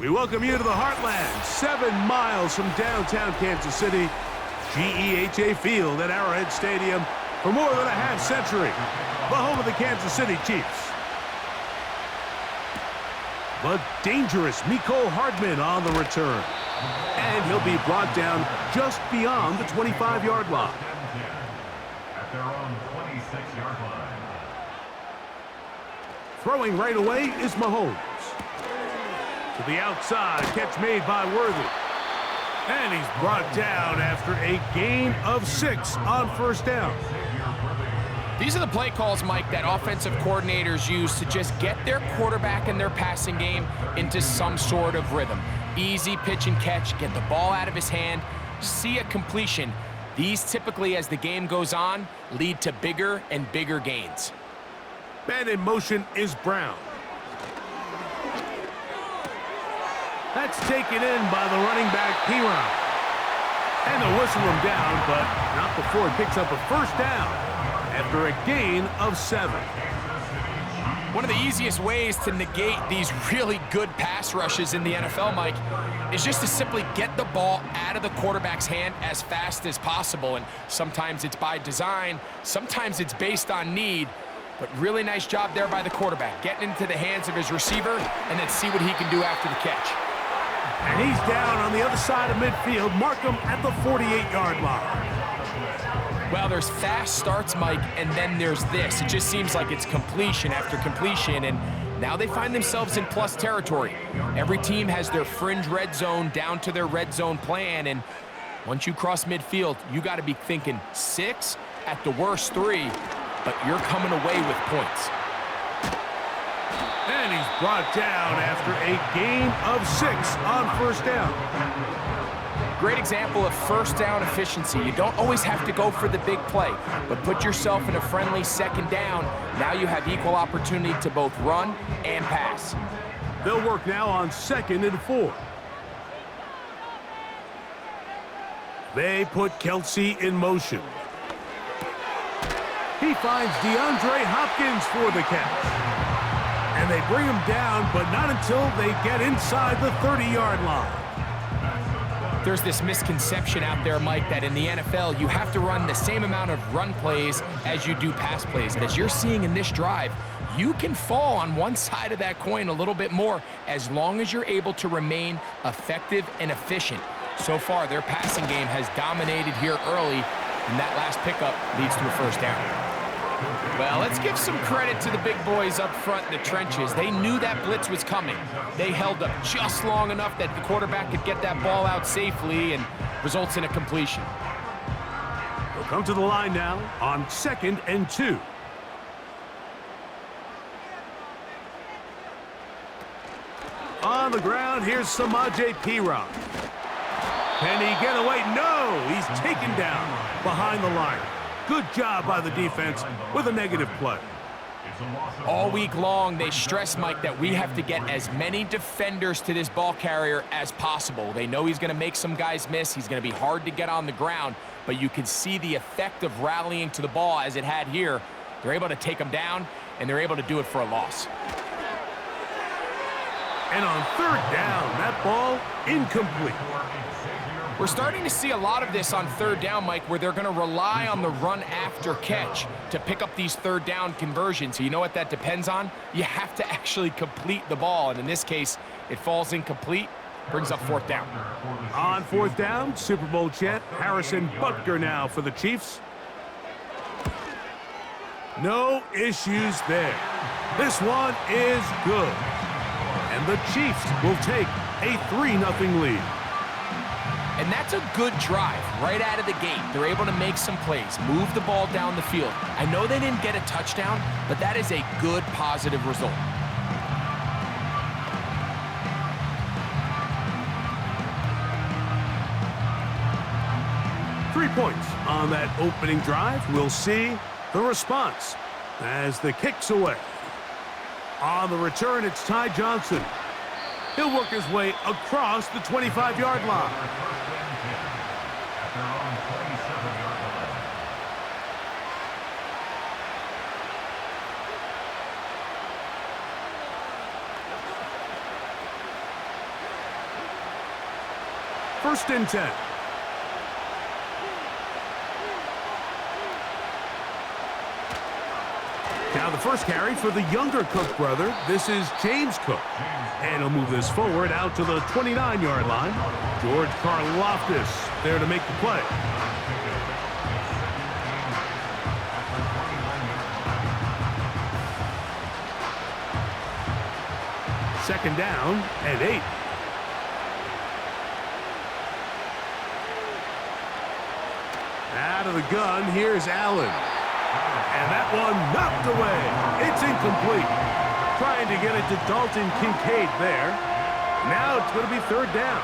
We welcome you to the Heartland, 7 miles from downtown Kansas City, GEHA Field at Arrowhead Stadium for more than a half-century, the home of the Kansas City Chiefs. The dangerous Mecole Hardman on the return, and he'll be brought down just beyond the 25-yard line. At their own 26-yard line. Throwing right away is Mahomes. To the outside, catch made by Worthy. And he's brought down after a gain of 6 on first down. These are the play calls, Mike, that offensive coordinators use to just get their quarterback and their passing game into some sort of rhythm. Easy pitch and catch, get the ball out of his hand, see a completion. These typically, as the game goes on, lead to bigger and bigger gains. Man in motion is Brown. That's taken in by the running back, Piron. And they'll whistle him down, but not before he picks up a first down after a gain of 7. One of the easiest ways to negate these really good pass rushes in the NFL, Mike, is just to simply get the ball out of the quarterback's hand as fast as possible. And sometimes it's by design, sometimes it's based on need. But really nice job there by the quarterback, getting into the hands of his receiver and then see what he can do after the catch. And he's down on the other side of midfield. Mark him at the 48-yard line. Well, there's fast starts, Mike, and then there's this. It just seems like it's completion after completion, and now they find themselves in plus territory. Every team has their fringe red zone down to their red zone plan, and once you cross midfield, you got to be thinking 6, at the worst 3, but you're coming away with points. And he's brought down after a gain of 6 on first down. Great example of first down efficiency. You don't always have to go for the big play, but put yourself in a friendly second down. Now you have equal opportunity to both run and pass. They'll work now on 2nd and 4. They put Kelsey in motion. He finds DeAndre Hopkins for the catch. And they bring him down, but not until they get inside the 30-yard line. There's this misconception out there, Mike, that in the NFL, you have to run the same amount of run plays as you do pass plays. And as you're seeing in this drive, you can fall on one side of that coin a little bit more as long as you're able to remain effective and efficient. So far, their passing game has dominated here early, and that last pickup leads to a first down. Well, let's give some credit to the big boys up front in the trenches. They knew that blitz was coming. They held up just long enough that the quarterback could get that ball out safely and results in a completion. They'll come to the line now on 2nd and 2. On the ground, here's Samaje Perine. Can he get away? No! He's taken down behind the line. Good job by the defense with a negative play. All week long, they stress, Mike, that we have to get as many defenders to this ball carrier as possible. They know he's going to make some guys miss. He's going to be hard to get on the ground, but you can see the effect of rallying to the ball as it had here. They're able to take him down, and they're able to do it for a loss. And on 3rd down, that ball incomplete. We're starting to see a lot of this on 3rd down, Mike, where they're going to rely on the run after catch to pick up these 3rd down conversions. So you know what that depends on? You have to actually complete the ball, and in this case, it falls incomplete, brings up 4th down. On 4th down, Super Bowl champ Harrison Butker now for the Chiefs. No issues there. This one is good. And the Chiefs will take a 3-0 lead. And that's a good drive right out of the gate. They're able to make some plays, move the ball down the field. I know they didn't get a touchdown, but that is a good, positive result. Three points on that opening drive. We'll see the response as the kick's away. On the return, it's Ty Johnson. He'll work his way across the 25-yard line. First and 10. Now the first carry for the younger Cook brother. This is James Cook. And he'll move this forward out to the 29-yard line. George Karlaftis there to make the play. Second down and 8. Out of the gun, here's Allen. And that one knocked away. It's incomplete. Trying to get it to Dalton Kincaid there. Now it's going to be third down.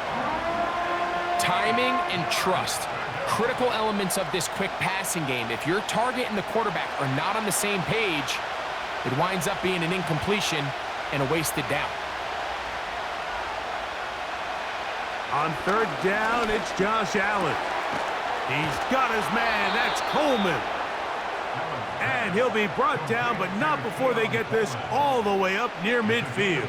Timing and trust. Critical elements of this quick passing game. If your target and the quarterback are not on the same page, it winds up being an incompletion and a wasted down. On third down, it's Josh Allen. He's got his man. That's Coleman. And he'll be brought down, but not before they get this all the way up near midfield.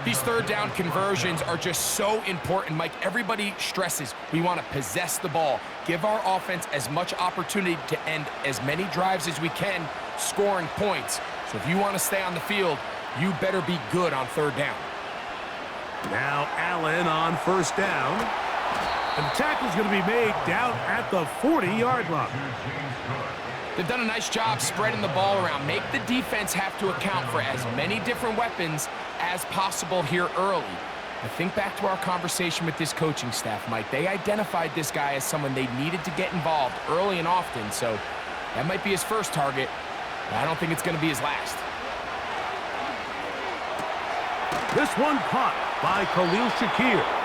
These third down conversions are just so important, Mike. Everybody stresses we want to possess the ball, give our offense as much opportunity to end as many drives as we can, scoring points. So if you want to stay on the field, you better be good on third down. Now Allen on first down. And the tackle's going to be made down at the 40-yard line. They've done a nice job spreading the ball around. Make the defense have to account for as many different weapons as possible here early. I think back to our conversation with this coaching staff, Mike. They identified this guy as someone they needed to get involved early and often, so that might be his first target, but I don't think it's going to be his last. This one caught by Khalil Shakir.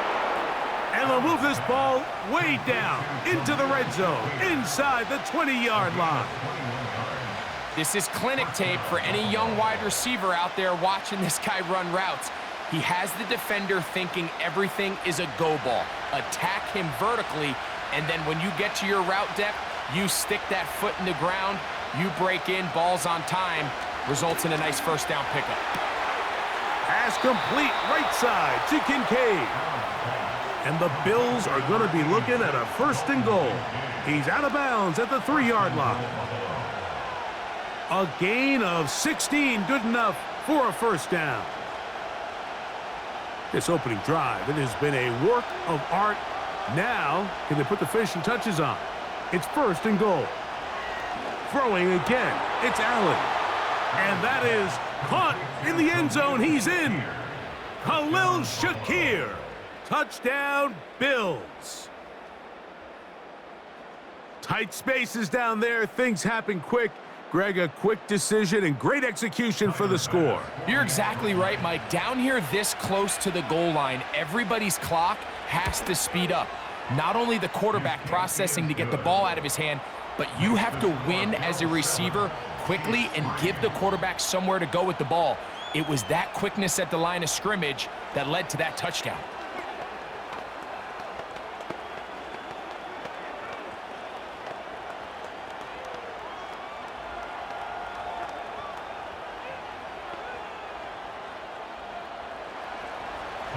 And they'll move this ball way down into the red zone, inside the 20-yard line. This is clinic tape for any young wide receiver out there watching this guy run routes. He has the defender thinking everything is a go ball. Attack him vertically, and then when you get to your route depth, you stick that foot in the ground, you break in, balls on time, results in a nice first down pickup. Pass complete right side to Kincaid. And the Bills are going to be looking at a first and goal. He's out of bounds at the 3-yard line. A gain of 16, good enough for a first down. This opening drive, it has been a work of art. Now, can they put the finishing touches on? It's first and goal. Throwing again, it's Allen. And that is caught in the end zone. He's in. Khalil Shakir. Touchdown, Bills. Tight spaces down there. Things happen quick. Greg, a quick decision and great execution for the score. You're exactly right, Mike. Down here this close to the goal line, everybody's clock has to speed up. Not only the quarterback processing to get the ball out of his hand, but you have to win as a receiver quickly and give the quarterback somewhere to go with the ball. It was that quickness at the line of scrimmage that led to that touchdown.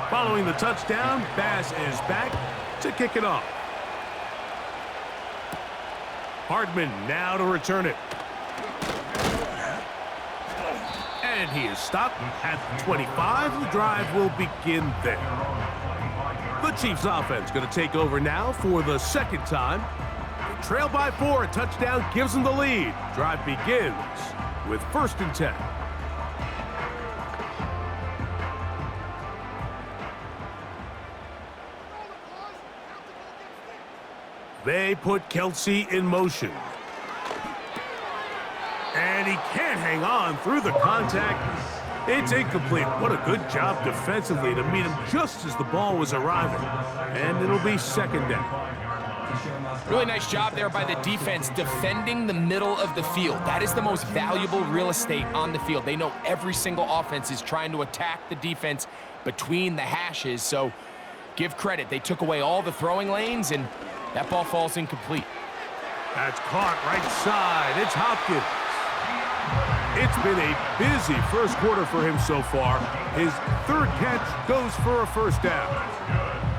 Following the touchdown, Bass is back to kick it off. Hardman now to return it. And he is stopped at 25. The drive will begin there. The Chiefs offense going to take over now for the second time. They trail by 4. A touchdown gives them the lead. Drive begins with first and 10. They put Kelsey in motion. And he can't hang on through the contact. It's incomplete. What a good job defensively to meet him just as the ball was arriving. And it'll be second down. Really nice job there by the defense defending the middle of the field. That is the most valuable real estate on the field. They know every single offense is trying to attack the defense between the hashes. So give credit. They took away all the throwing lanes, and that ball falls incomplete. That's caught right side. It's Hopkins. It's been a busy first quarter for him so far. His third catch goes for a first down.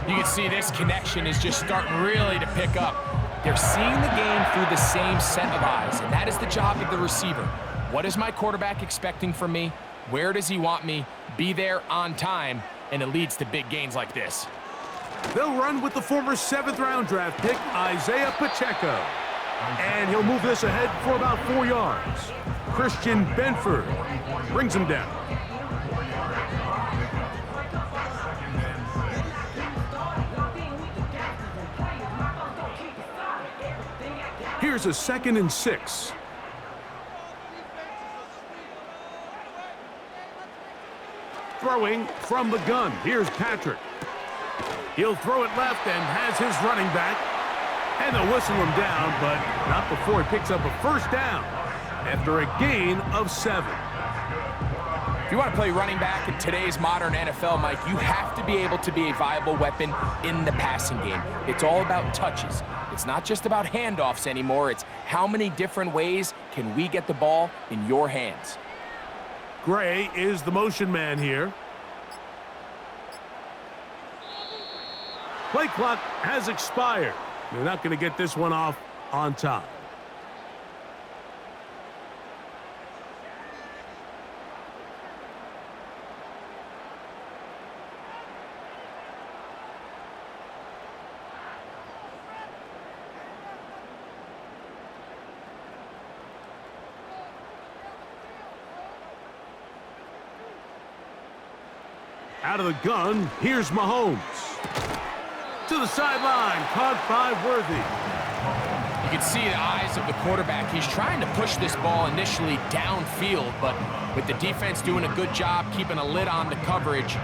You can see this connection is just starting really to pick up. They're seeing the game through the same set of eyes, and that is the job of the receiver. What is my quarterback expecting from me? Where does he want me? Be there on time, and it leads to big gains like this. They'll run with the former 7th-round draft pick, Isaiah Pacheco. And he'll move this ahead for about 4 yards. Christian Benford brings him down. Here's a 2nd and 6. Throwing from the gun. Here's Patrick. He'll throw it left and has his running back. And they'll whistle him down, but not before he picks up a first down after a gain of 7. If you want to play running back in today's modern NFL, Mike, you have to be able to be a viable weapon in the passing game. It's all about touches. It's not just about handoffs anymore. It's how many different ways can we get the ball in your hands. Gray is the motion man here. Play clock has expired. They're not going to get this one off on time. Out of the gun, here's Mahomes. To the sideline, caught by Worthy. You can see the eyes of the quarterback. He's trying to push this ball initially downfield, but with the defense doing a good job keeping a lid on the coverage,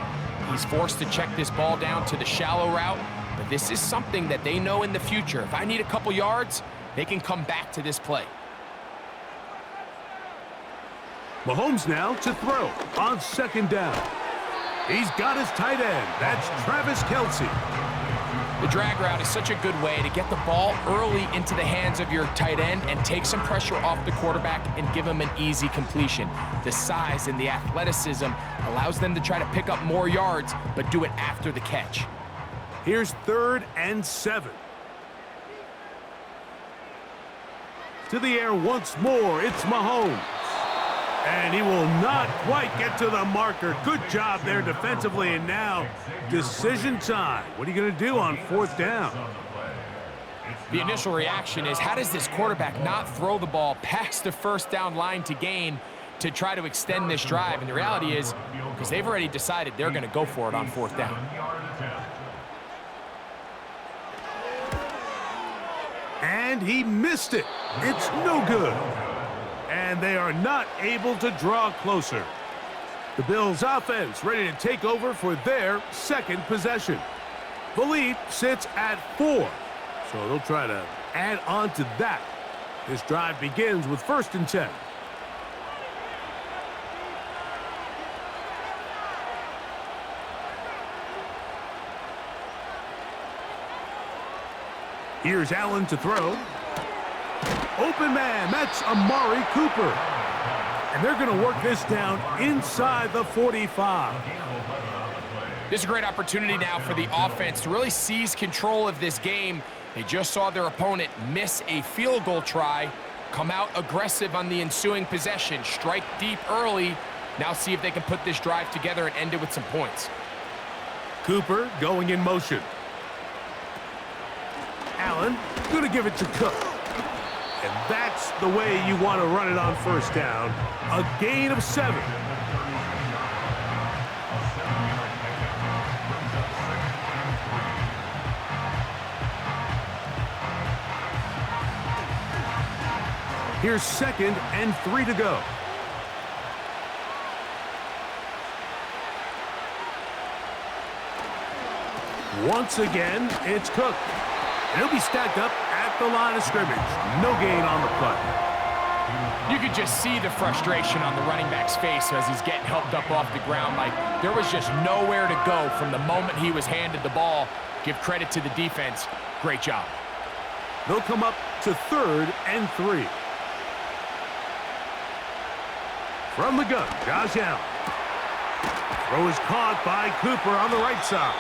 he's forced to check this ball down to the shallow route. But this is something that they know in the future. If I need a couple yards, they can come back to this play. Mahomes now to throw on 2nd down. He's got his tight end. That's Travis Kelce. The drag route is such a good way to get the ball early into the hands of your tight end and take some pressure off the quarterback and give him an easy completion. The size and the athleticism allows them to try to pick up more yards, but do it after the catch. Here's 3rd and 7. To the air once more, it's Mahomes. And he will not quite get to the marker. Good job there defensively, and now decision time. What are you going to do on 4th down? The initial reaction is, how does this quarterback not throw the ball past the 1st down line to gain to try to extend this drive? And the reality is, because they've already decided they're going to go for it on 4th down. And he missed it. It's no good. And they are not able to draw closer. The Bills' offense ready to take over for their 2nd possession. The lead sits at 4, so they'll try to add on to that. This drive begins with 1st and 10. Here's Allen to throw. Open man, that's Amari Cooper. And they're going to work this down inside the 45. This is a great opportunity now for the offense to really seize control of this game. They just saw their opponent miss a field goal try, come out aggressive on the ensuing possession, strike deep early. Now see if they can put this drive together and end it with some points. Cooper going in motion. Allen going to give it to Cook. And that's the way you want to run it on 1st down. A gain of 7. Here's 2nd and 3 to go. Once again, it's Cook. And he'll be stacked up at the line of scrimmage. No gain on the play. You could just see the frustration on the running back's face as he's getting helped up off the ground. Like, there was just nowhere to go from the moment he was handed the ball. Give credit to the defense. Great job. They'll come up to 3rd and 3. From the gun, Josh Allen. Throw is caught by Cooper on the right side.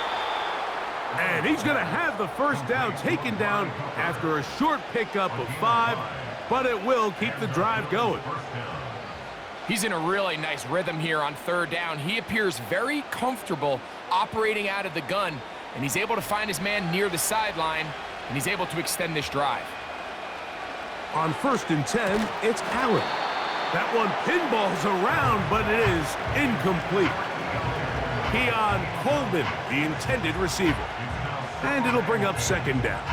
And he's going to have the first down taken down after a short pickup of 5, but it will keep the drive going. He's in a really nice rhythm here on third down. He appears very comfortable operating out of the gun, and he's able to find his man near the sideline, and he's able to extend this drive. On 1st and 10, it's Allen. That one pinballs around, but it is incomplete. Keon Coleman, the intended receiver. And it'll bring up 2nd down.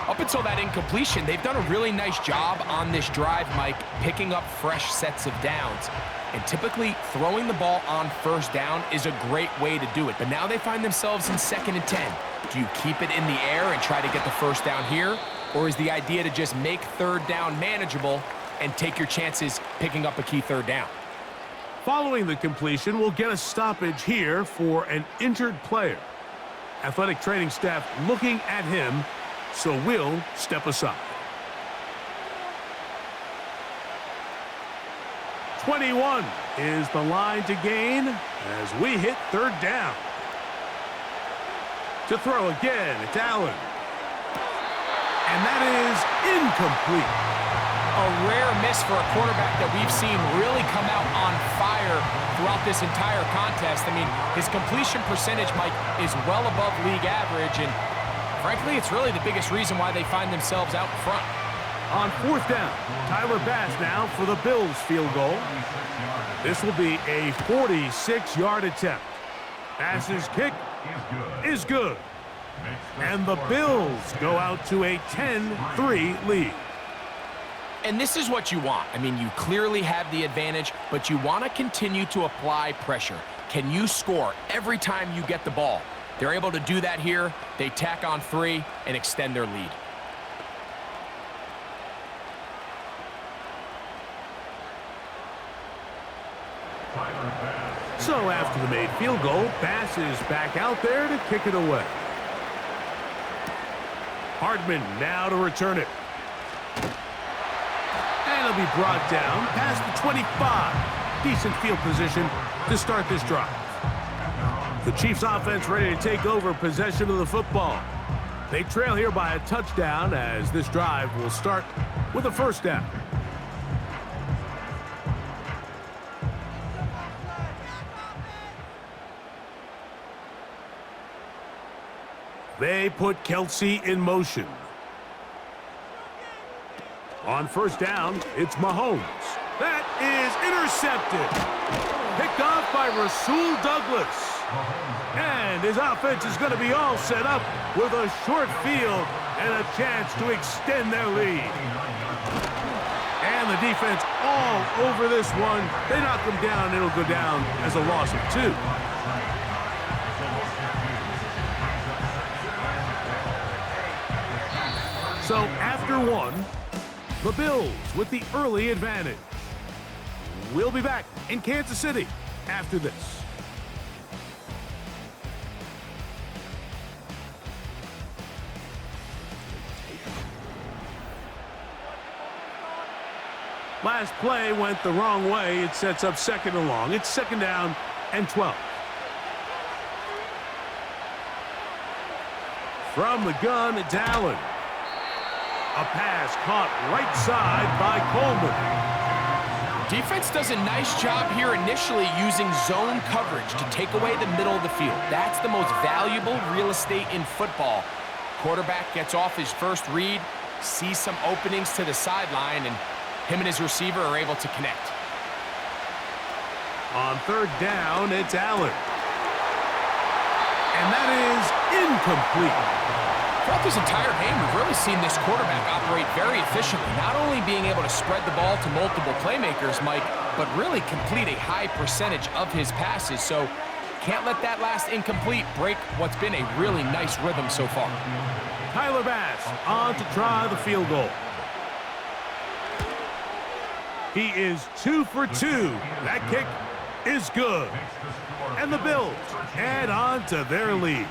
Up until that incompletion, they've done a really nice job on this drive, Mike, picking up fresh sets of downs. And typically, throwing the ball on 1st down is a great way to do it. But now they find themselves in 2nd and 10. Do you keep it in the air and try to get the 1st down here? Or is the idea to just make 3rd down manageable and take your chances picking up a key 3rd down? Following the completion, we'll get a stoppage here for an injured player. Athletic training staff looking at him, so we'll step aside. 21 is the line to gain as we hit 3rd down. To throw again, it's Allen. And that is incomplete. A rare miss for a quarterback that we've seen really come out on fire throughout this entire contest. I mean, his completion percentage, Mike, is well above league average, and frankly, it's really the biggest reason why they find themselves out in front. On 4th down, Tyler Bass now for the Bills field goal. This will be a 46-yard attempt. Bass's kick is good. And the Bills go out to a 10-3 lead. And this is what you want. I mean, you clearly have the advantage, but you want to continue to apply pressure. Can you score every time you get the ball? They're able to do that here. They tack on 3 and extend their lead. So after the made field goal, Bass is back out there to kick it away. Hardman now to return it. And it'll be brought down past the 25. Decent field position to start this drive. The Chiefs offense ready to take over possession of the football. They trail here by a touchdown as this drive will start with a 1st down. They put Kelsey in motion. On 1st down, it's Mahomes. That is intercepted. Picked off by Rasul Douglas. And his offense is going to be all set up with a short field and a chance to extend their lead. And the defense all over this one. They knock them down. It'll go down as a loss of 2. So after 1, the Bills with the early advantage. We'll be back in Kansas City after this. Last play went the wrong way. It sets up 2nd and long. It's 2nd down and 12. From the gun, it's Allen. A pass caught right side by Coleman. Defense does a nice job here initially using zone coverage to take away the middle of the field. That's the most valuable real estate in football. Quarterback gets off his first read, sees some openings to the sideline, and him and his receiver are able to connect. On 3rd down, it's Allen. And that is incomplete. Throughout this entire game, we've really seen this quarterback operate very efficiently, not only being able to spread the ball to multiple playmakers, Mike, but really complete a high percentage of his passes. So can't let that last incomplete break what's been a really nice rhythm so far. Tyler Bass on to try the field goal. He is 2 for 2. That kick is good. And the Bills add on to their lead.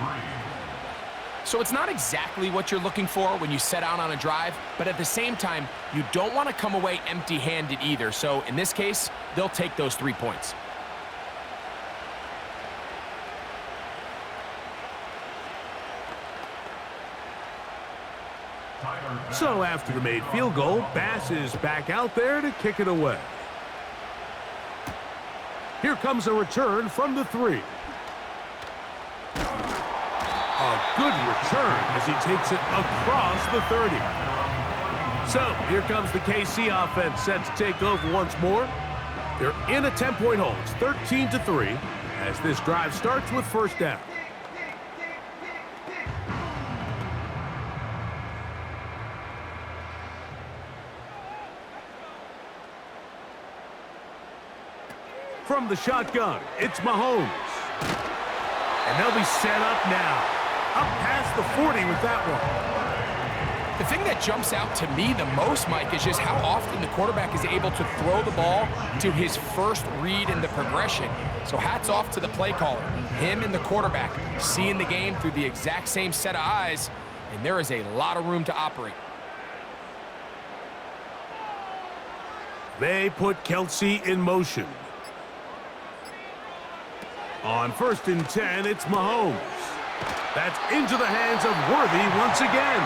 So it's not exactly what you're looking for when you set out on a drive, but at the same time, you don't want to come away empty-handed either. So in this case, they'll take those 3 points. So after the made field goal, Bass is back out there to kick it away. Here comes a return from the 3. A good return as he takes it across the 30. So here comes the KC offense set to take over once more. They're in a 10-point hole. It's 13-3 as this drive starts with first down. From the shotgun, it's Mahomes. And they'll be set up now. Up past the 40 with that one. The thing that jumps out to me the most, Mike, is just how often the quarterback is able to throw the ball to his first read in the progression. So hats off to the play caller. Him and the quarterback seeing the game through the exact same set of eyes, and there is a lot of room to operate. They put Kelsey in motion. On 1st and 10, it's Mahomes. That's into the hands of Worthy once again.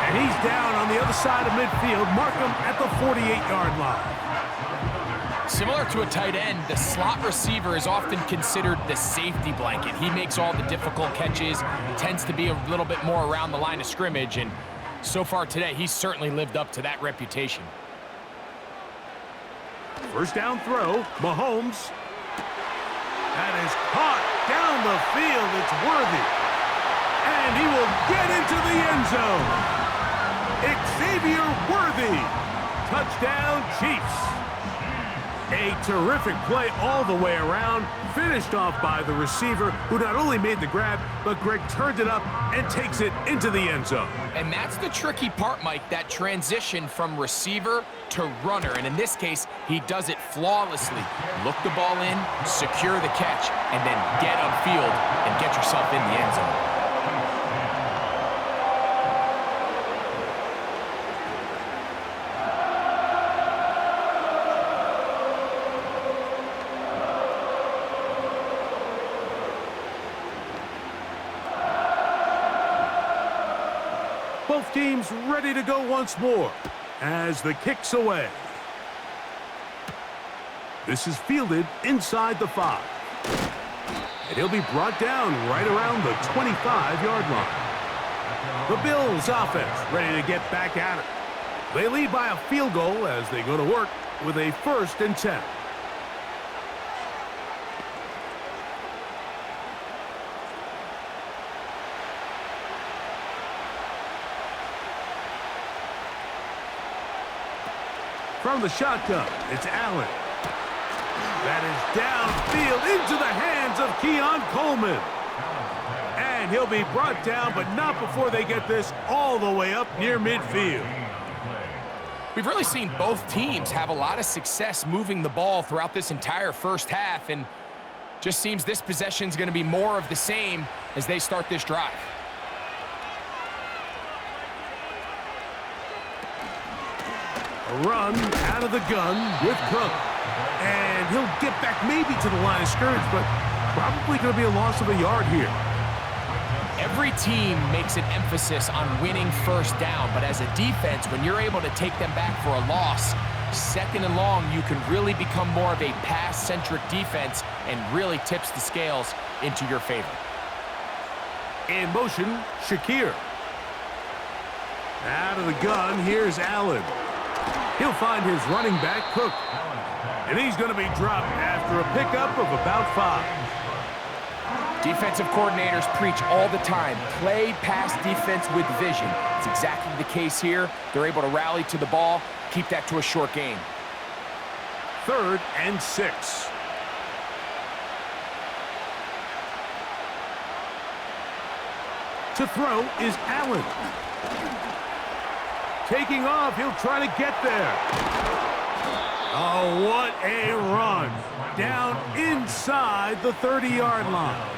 And he's down on the other side of midfield. Mark him at the 48-yard line. Similar to a tight end, the slot receiver is often considered the safety blanket. He makes all the difficult catches, tends to be a little bit more around the line of scrimmage, and so far today, he's certainly lived up to that reputation. First down throw, Mahomes. That is caught down the field. It's Worthy. And he will get into the end zone. Xavier Worthy. Touchdown, Chiefs. A terrific play all the way around. Finished off by the receiver, who not only made the grab, but Greg turned it up and takes it into the end zone. And that's the tricky part, Mike, that transition from receiver to runner. And in this case, he does it flawlessly. Look the ball in, secure the catch, and then get upfield and get yourself in the end zone. Both teams ready to go once more as the kick's away. This is fielded inside the 5. And he'll be brought down right around the 25-yard line. The Bills offense ready to get back at it. They lead by a field goal as they go to work with a 1st and 10. From the shotgun, it's Allen. That is downfield into the hands of Keon Coleman. And he'll be brought down, but not before they get this all the way up near midfield. We've really seen both teams have a lot of success moving the ball throughout this entire first half, and just seems this possession is going to be more of the same as they start this drive. A run out of the gun with Cook. And he'll get back maybe to the line of scrimmage, but probably going to be a loss of a yard here. Every team makes an emphasis on winning first down, but as a defense, when you're able to take them back for a loss, 2nd and long, you can really become more of a pass-centric defense and really tips the scales into your favor. In motion, Shakir. Out of the gun, here's Allen. He'll find his running back, Cook. And he's going to be dropped after a pickup of about 5. Defensive coordinators preach all the time, play pass defense with vision. It's exactly the case here. They're able to rally to the ball, keep that to a short gain. 3rd and 6. To throw is Allen. Taking off, he'll try to get there. Oh, what a run. Down inside the 30-yard line.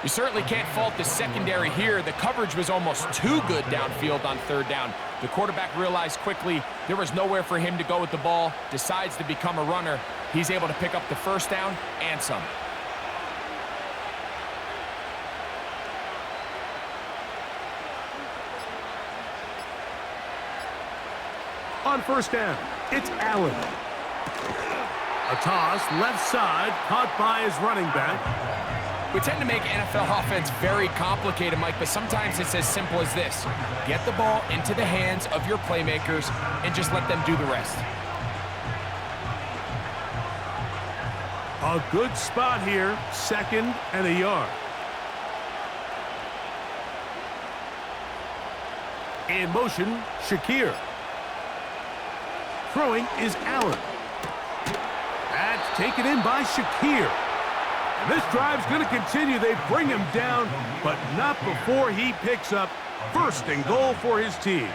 You certainly can't fault the secondary here. The coverage was almost too good downfield on 3rd down. The quarterback realized quickly there was nowhere for him to go with the ball, decides to become a runner. He's able to pick up the 1st down and some. On first down, it's Allen. A toss, left side, caught by his running back. We tend to make NFL offense very complicated, Mike, but sometimes it's as simple as this. Get the ball into the hands of your playmakers and just let them do the rest. A good spot here, 2nd and a yard. In motion, Shakir. Throwing is Allen. That's taken in by Shakir. And this drive's going to continue. They bring him down, but not before he picks up 1st and goal for his team.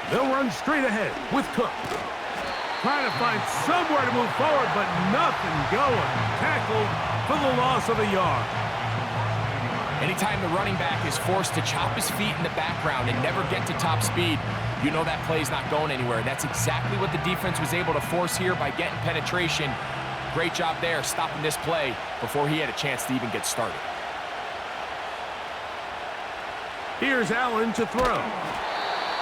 They'll run straight ahead with Cook. Trying to find somewhere to move forward, but nothing going. Tackled for the loss of a yard. Anytime the running back is forced to chop his feet in the background and never get to top speed, you know that play's not going anywhere. That's exactly what the defense was able to force here by getting penetration. Great job there, stopping this play before he had a chance to even get started. Here's Allen to throw.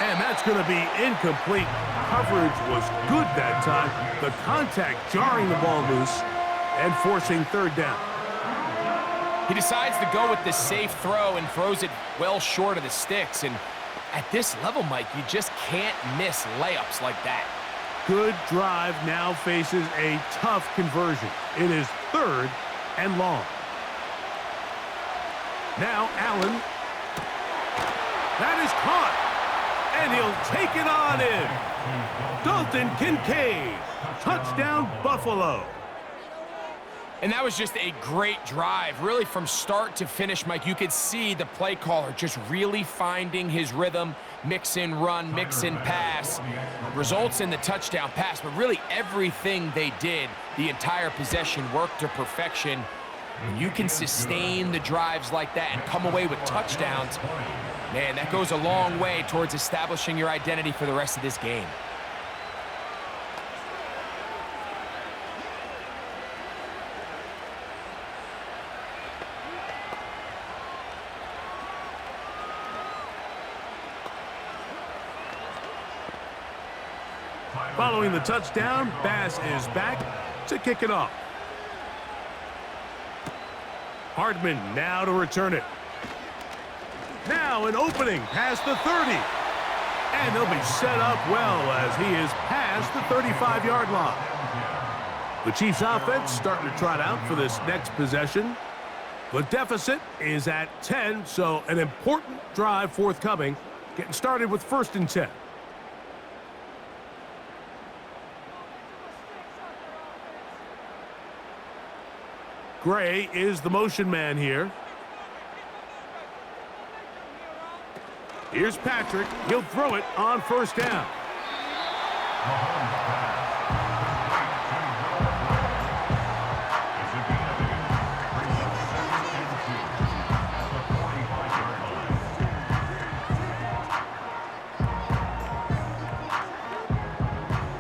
And that's going to be incomplete. Coverage was good that time. The contact jarring the ball loose and forcing 3rd down. He decides to go with the safe throw and throws it well short of the sticks. And at this level, Mike, you just can't miss layups like that. Good drive now faces a tough conversion. It is 3rd and long. Now Allen. That is caught. And he'll take it on in. Dalton Kincaid. Touchdown, Buffalo. And that was just a great drive. Really, from start to finish, Mike, you could see the play caller just really finding his rhythm. Mix in run, mix in pass. Results in the touchdown pass, but really everything they did, the entire possession worked to perfection. When you can sustain the drives like that and come away with touchdowns, man, that goes a long way towards establishing your identity for the rest of this game. Following the touchdown, Bass is back to kick it off. Hardman now to return it. Now an opening past the 30. And they'll be set up well as he is past the 35-yard line. The Chiefs offense starting to trot out for this next possession. The deficit is at 10, so an important drive forthcoming. Getting started with 1st and 10. Gray is the motion man here. Here's Patrick. He'll throw it on 1st down.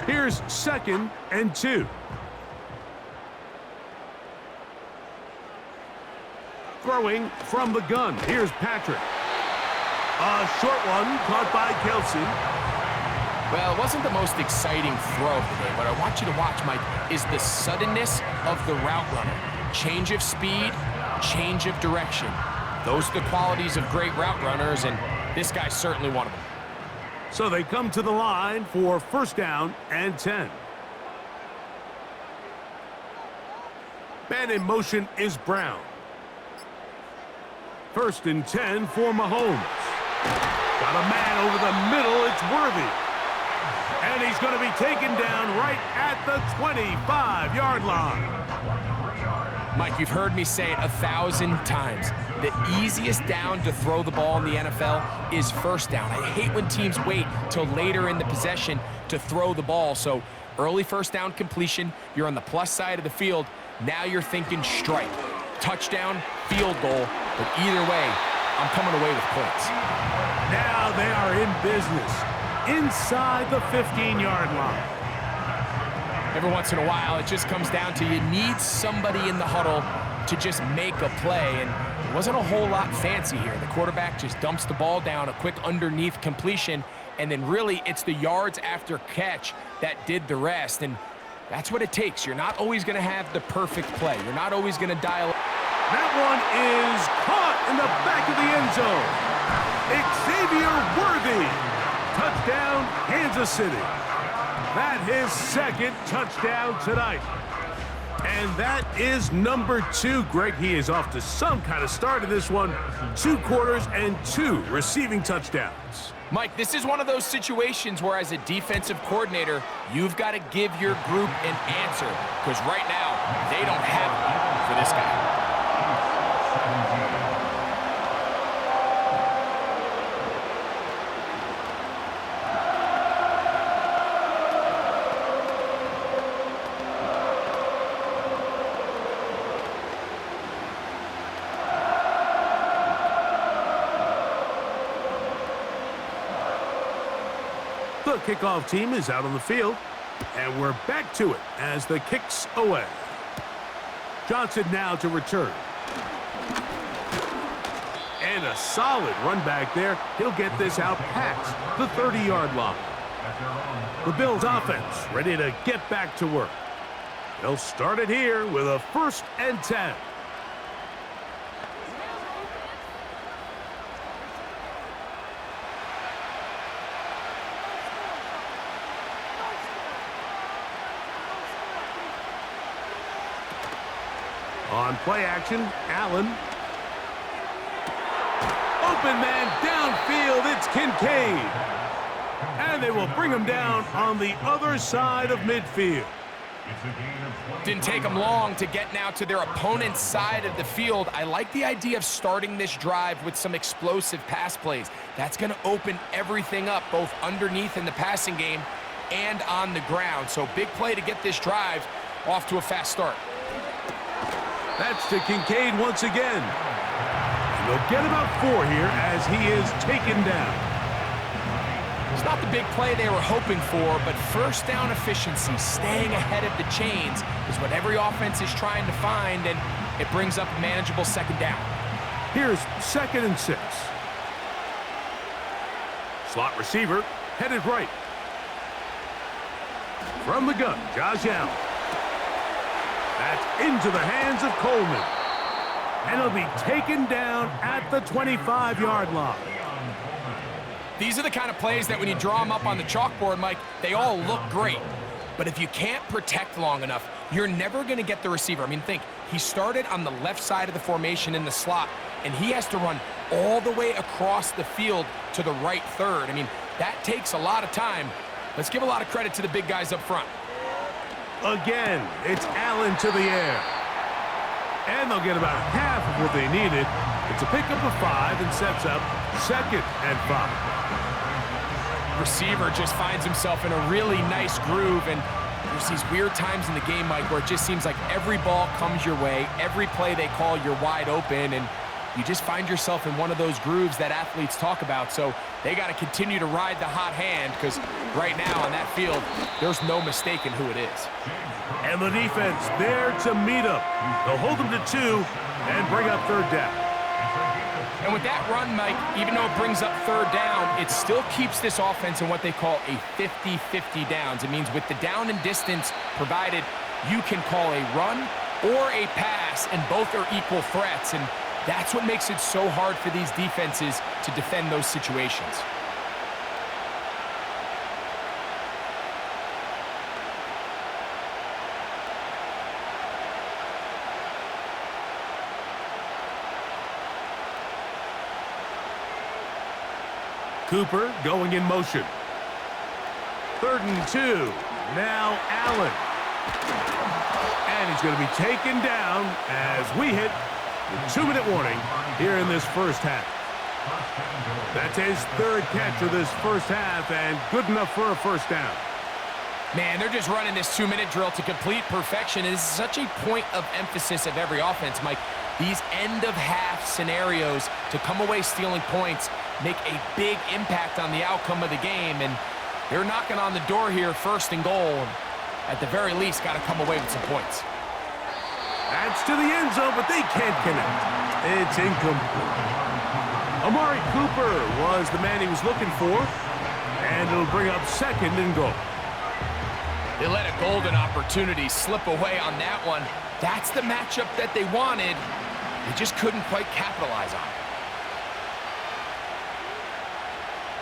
Here's 2nd and 2. Throwing from the gun. Here's Patrick. A short one caught by Kelsey. Well, it wasn't the most exciting throw today. What I want you to watch, Mike, is the suddenness of the route runner. Change of speed, change of direction. Those are the qualities of great route runners, and this guy's certainly one of them. So they come to the line for 1st down and 10. Man in motion is Brown. 1st and 10 for Mahomes. Got a man over the middle. It's Worthy. And he's going to be taken down right at the 25-yard line. Mike, you've heard me say it 1,000 times. The easiest down to throw the ball in the NFL is 1st down. I hate when teams wait till later in the possession to throw the ball. So early 1st down completion, you're on the plus side of the field. Now you're thinking strike. Touchdown, field goal, but either way, I'm coming away with points. Now they are in business inside the 15-yard line. Every once in a while, it just comes down to you need somebody in the huddle to just make a play, and it wasn't a whole lot fancy here. The quarterback just dumps the ball down, a quick underneath completion, and then really it's the yards after catch that did the rest, and that's what it takes. You're not always going to have the perfect play. You're not always going to dial. That one is caught in the back of the end zone. Xavier Worthy. Touchdown, Kansas City. That his second touchdown tonight. And that is number 2. Greg, he is off to some kind of start in this one. 2 quarters and 2 receiving touchdowns. Mike, this is one of those situations where as a defensive coordinator, you've got to give your group an answer, because right now, they don't have one for this guy. The kickoff team is out on the field, and we're back to it as the kick's away. Johnson now to return. And a solid run back there. He'll get this out past the 30-yard line. The Bills offense ready to get back to work. They'll start it here with a 1st and 10. On play action, Allen. Open man downfield, it's Kincaid. And they will bring him down on the other side of midfield. Didn't take them long to get now to their opponent's side of the field. I like the idea of starting this drive with some explosive pass plays. That's going to open everything up, both underneath in the passing game and on the ground. So big play to get this drive off to a fast start. That's to Kincaid once again. And they'll get about 4 here as he is taken down. It's not the big play they were hoping for, but first down efficiency, staying ahead of the chains, is what every offense is trying to find, and it brings up a manageable 2nd down. Here's 2nd and 6. Slot receiver headed right. From the gun, Josh Allen. That's into the hands of Coleman. And he'll be taken down at the 25-yard line. These are the kind of plays that when you draw them up on the chalkboard, Mike, they all look great. But if you can't protect long enough, you're never going to get the receiver. I mean, think, he started on the left side of the formation in the slot, and he has to run all the way across the field to the right third. I mean, that takes a lot of time. Let's give a lot of credit to the big guys up front. Again, it's Allen to the air. And they'll get about half of what they needed. It's a pickup of 5 and sets up 2nd and 5. Receiver just finds himself in a really nice groove, and there's these weird times in the game, Mike, where it just seems like every ball comes your way, every play they call, you're wide open, and you just find yourself in one of those grooves that athletes talk about. So they got to continue to ride the hot hand, because right now on that field, there's no mistaking who it is. And the defense there to meet him. They'll hold him to 2 and bring up 3rd down. And with that run, Mike, even though it brings up 3rd down, it still keeps this offense in what they call a 50-50 downs. It means with the down and distance provided, you can call a run or a pass, and both are equal threats. And that's what makes it so hard for these defenses to defend those situations. Cooper going in motion. 3rd and 2. Now Allen. And he's going to be taken down as we hit the 2-minute warning here in this first half. That's his 3rd catch of this first half, and good enough for a 1st down. Man, they're just running this 2-minute drill to complete perfection. It is such a point of emphasis of every offense, Mike. These end-of-half scenarios to come away stealing points make a big impact on the outcome of the game, and they're knocking on the door here, 1st and goal. at the very least, got to come away with some points. That's to the end zone, but they can't connect. It's incomplete. Amari Cooper was the man he was looking for, and it'll bring up second and goal. They let a golden opportunity slip away on that one. That's the matchup that they wanted. They just couldn't quite capitalize on it.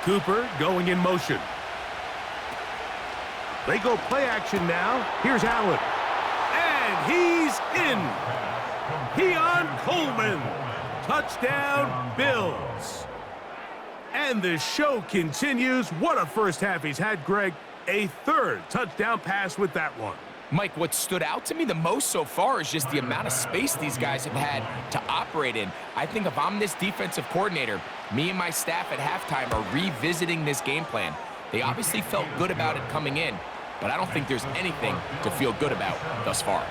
Cooper going in motion. They go play action now. Here's Allen. And he's in. Keon Coleman. Touchdown, Bills. And the show continues. What a first half he's had, Greg. A third touchdown pass with that one. Mike, what stood out to me the most so far is just the amount of space these guys have had to operate in. I think if I'm this defensive coordinator, me and my staff at halftime are revisiting this game plan. They obviously felt good about it coming in, but I don't think there's anything to feel good about thus far.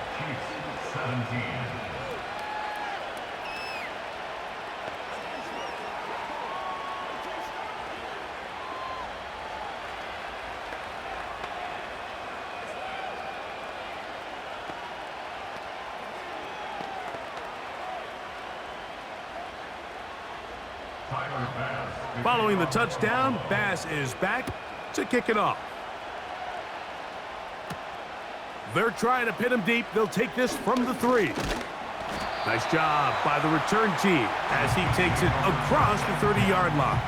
Following the touchdown, Bass is back to kick it off. They're trying to pin him deep. They'll take this from the 3. Nice job by the return team as he takes it across the 30-yard line.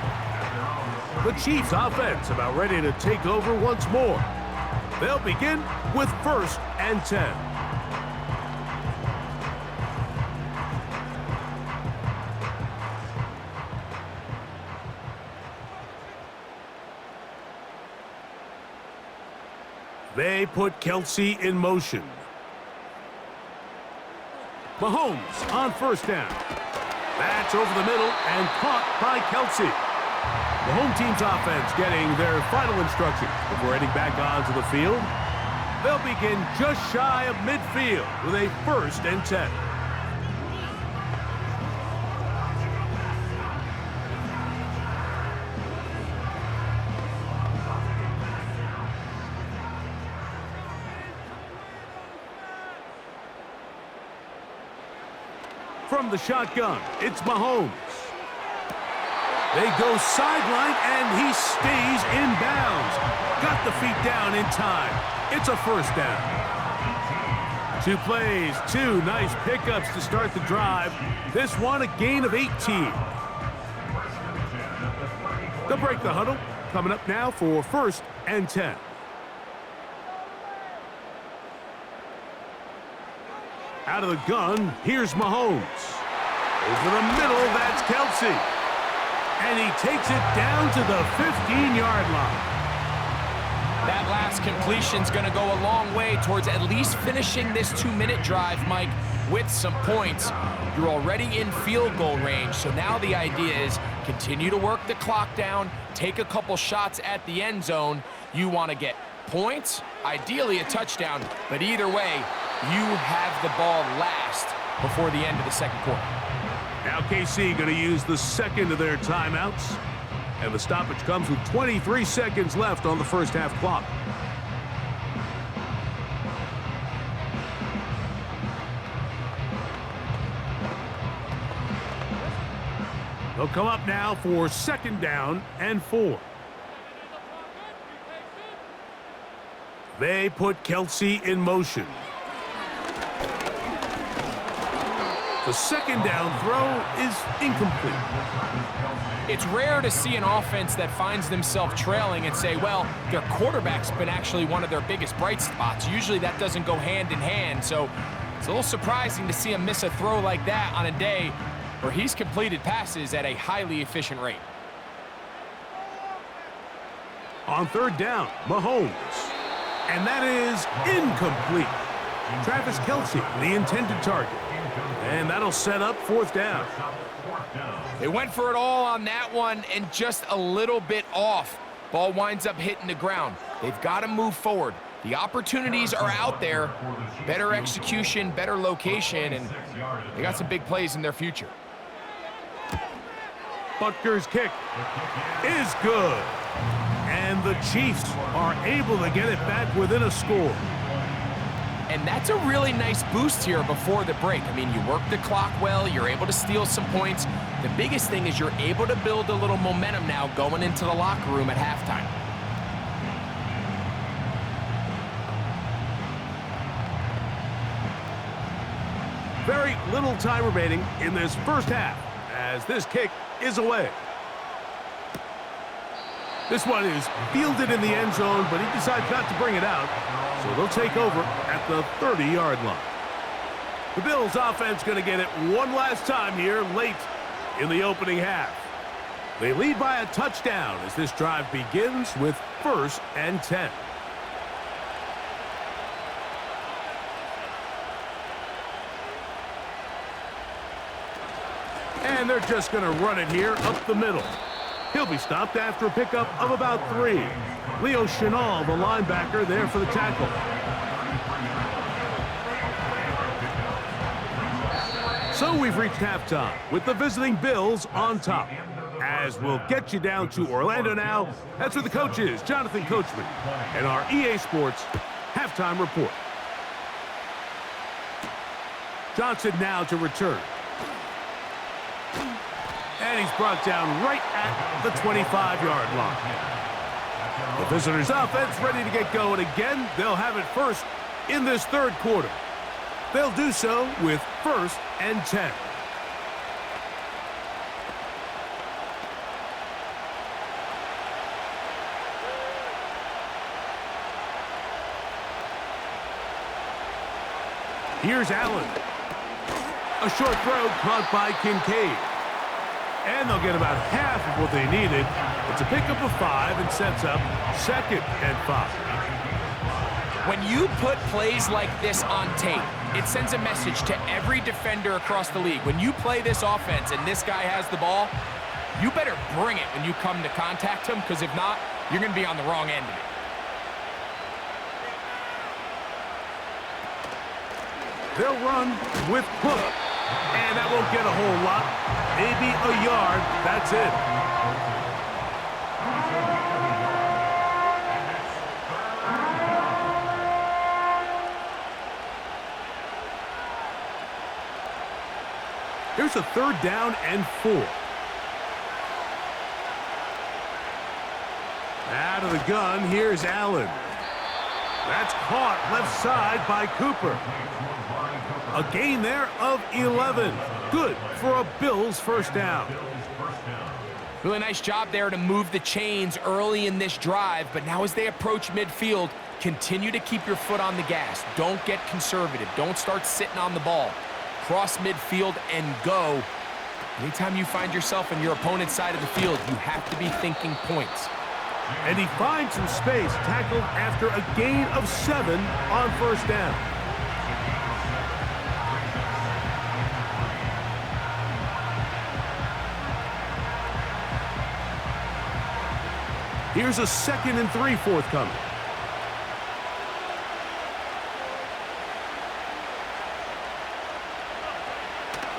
The Chiefs offense about ready to take over once more. They'll begin with 1st and 10. They put Kelsey in motion. Mahomes on 1st down. That's over the middle and caught by Kelsey. The home team's offense getting their final instructions before heading back onto the field. They'll begin just shy of midfield with a 1st and 10. From the shotgun, it's Mahomes. They go sideline, and he stays in bounds. Got the feet down in time. It's a 1st down. 2 plays, 2 nice pickups to start the drive. This one a gain of 18. They'll break the huddle. Coming up now for 1st and 10. Out of the gun, here's Mahomes. Over the middle, that's Kelsey. And he takes it down to the 15-yard line. That last completion's going to go a long way towards at least finishing this 2-minute drive, Mike, with some points. You're already in field goal range, so now the idea is continue to work the clock down, take a couple shots at the end zone. You want to get points, ideally a touchdown, but either way, you have the ball last before the end of the 2nd quarter. Now KC going to use the 2nd of their timeouts. And the stoppage comes with 23 seconds left on the 1st half clock. They'll come up now for 2nd down and 4. They put Kelsey in motion. The 2nd down throw is incomplete. It's rare to see an offense that finds themselves trailing and say, well, their quarterback's been actually one of their biggest bright spots. Usually that doesn't go hand in hand, so it's a little surprising to see him miss a throw like that on a day where he's completed passes at a highly efficient rate. On 3rd down, Mahomes. And that is incomplete. Travis Kelsey, the intended target. And that'll set up 4th down. They went for it all on that one and just a little bit off. Ball winds up hitting the ground. They've got to move forward. The opportunities are out there. Better execution, better location, and they got some big plays in their future. Butker's kick is good. And the Chiefs are able to get it back within a score. And that's a really nice boost here before the break. I mean, you work the clock well, you're able to steal some points. The biggest thing is you're able to build a little momentum now going into the locker room at halftime. Very little time remaining in this first half as this kick is away. This one is fielded in the end zone, but he decides not to bring it out, so they'll take over at the 30-yard line. The Bills offense going to get it one last time here late in the opening half. They lead by a touchdown as this drive begins with 1st and 10. And they're just going to run it here up the middle. He'll be stopped after a pickup of about 3. Leo Chenal, the linebacker, there for the tackle. So we've reached halftime with the visiting Bills on top. As we'll get you down to Orlando now, that's where the coach is, Jonathan Coachman, and our EA Sports halftime report. Johnson now to return. And he's brought down right at the 25-yard line. The visitors' offense ready to get going again. They'll have it first in this third quarter. They'll do so with 1st and 10. Here's Allen. A short throw caught by Kincaid. And they'll get about half of what they needed. It's a pickup of 5 and sets up 2nd and 5. When you put plays like this on tape, it sends a message to every defender across the league. When you play this offense and this guy has the ball, you better bring it when you come to contact him, because if not, you're going to be on the wrong end of it. They'll run with Cook. And that won't get a whole lot. Maybe a yard. That's it. Here's a 3rd down and 4. Out of the gun, here's Allen. That's caught left side by Cooper. A gain there of 11. Good for a Bills 1st down. Really nice job there to move the chains early in this drive, but now as they approach midfield, continue to keep your foot on the gas. Don't get conservative. Don't start sitting on the ball. Cross midfield and go. Anytime you find yourself on your opponent's side of the field, you have to be thinking points. And he finds some space, tackled after a gain of 7 on 1st down. Here's a 2nd and 3 forthcoming.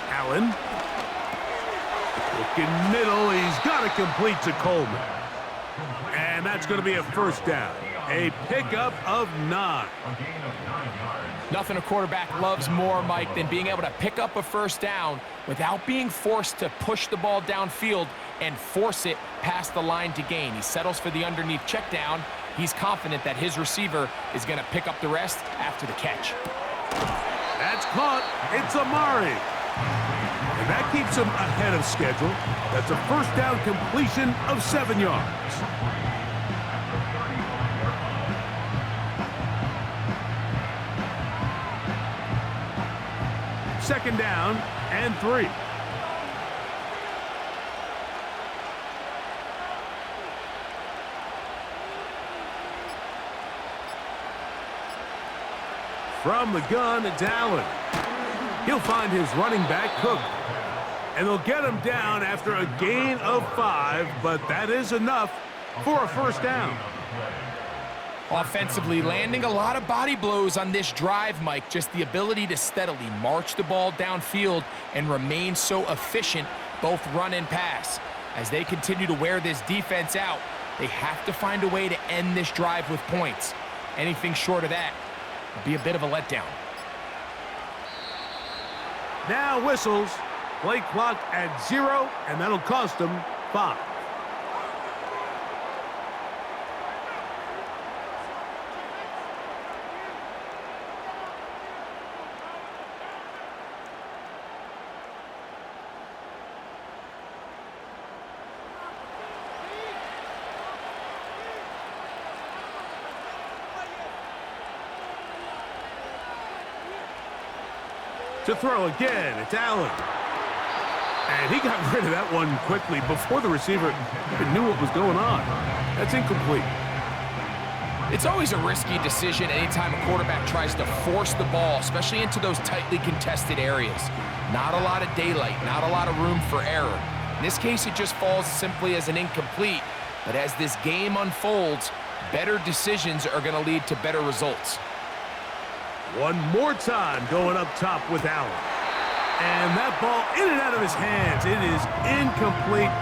Allen. Looking middle. He's got to complete to Coleman. And that's going to be a 1st down. A pickup of 9. Nothing a quarterback loves more, Mike, than being able to pick up a 1st down without being forced to push the ball downfield and force it past the line to gain. He settles for the underneath check down. He's confident that his receiver is going to pick up the rest after the catch. That's caught. It's Amari. And that keeps him ahead of schedule. That's a 1st down completion of 7 yards. Second down and 3. From the gun, it's Allen. He'll find his running back, Cook. And they'll get him down after a gain of 5, but that is enough for a 1st down. Offensively, landing a lot of body blows on this drive, Mike. Just the ability to steadily march the ball downfield and remain so efficient, both run and pass. As they continue to wear this defense out, they have to find a way to end this drive with points. Anything short of that, It'll be a bit of a letdown. Now whistles. Play clock at 0, and that'll cost them 5. To throw again, it's Allen. And he got rid of that one quickly before the receiver even knew what was going on. That's incomplete. It's always a risky decision anytime a quarterback tries to force the ball, especially into those tightly contested areas. Not a lot of daylight, not a lot of room for error. In this case, it just falls simply as an incomplete. But as this game unfolds, better decisions are going to lead to better results. One more time going up top with Allen. And that ball in and out of his hands. It is incomplete.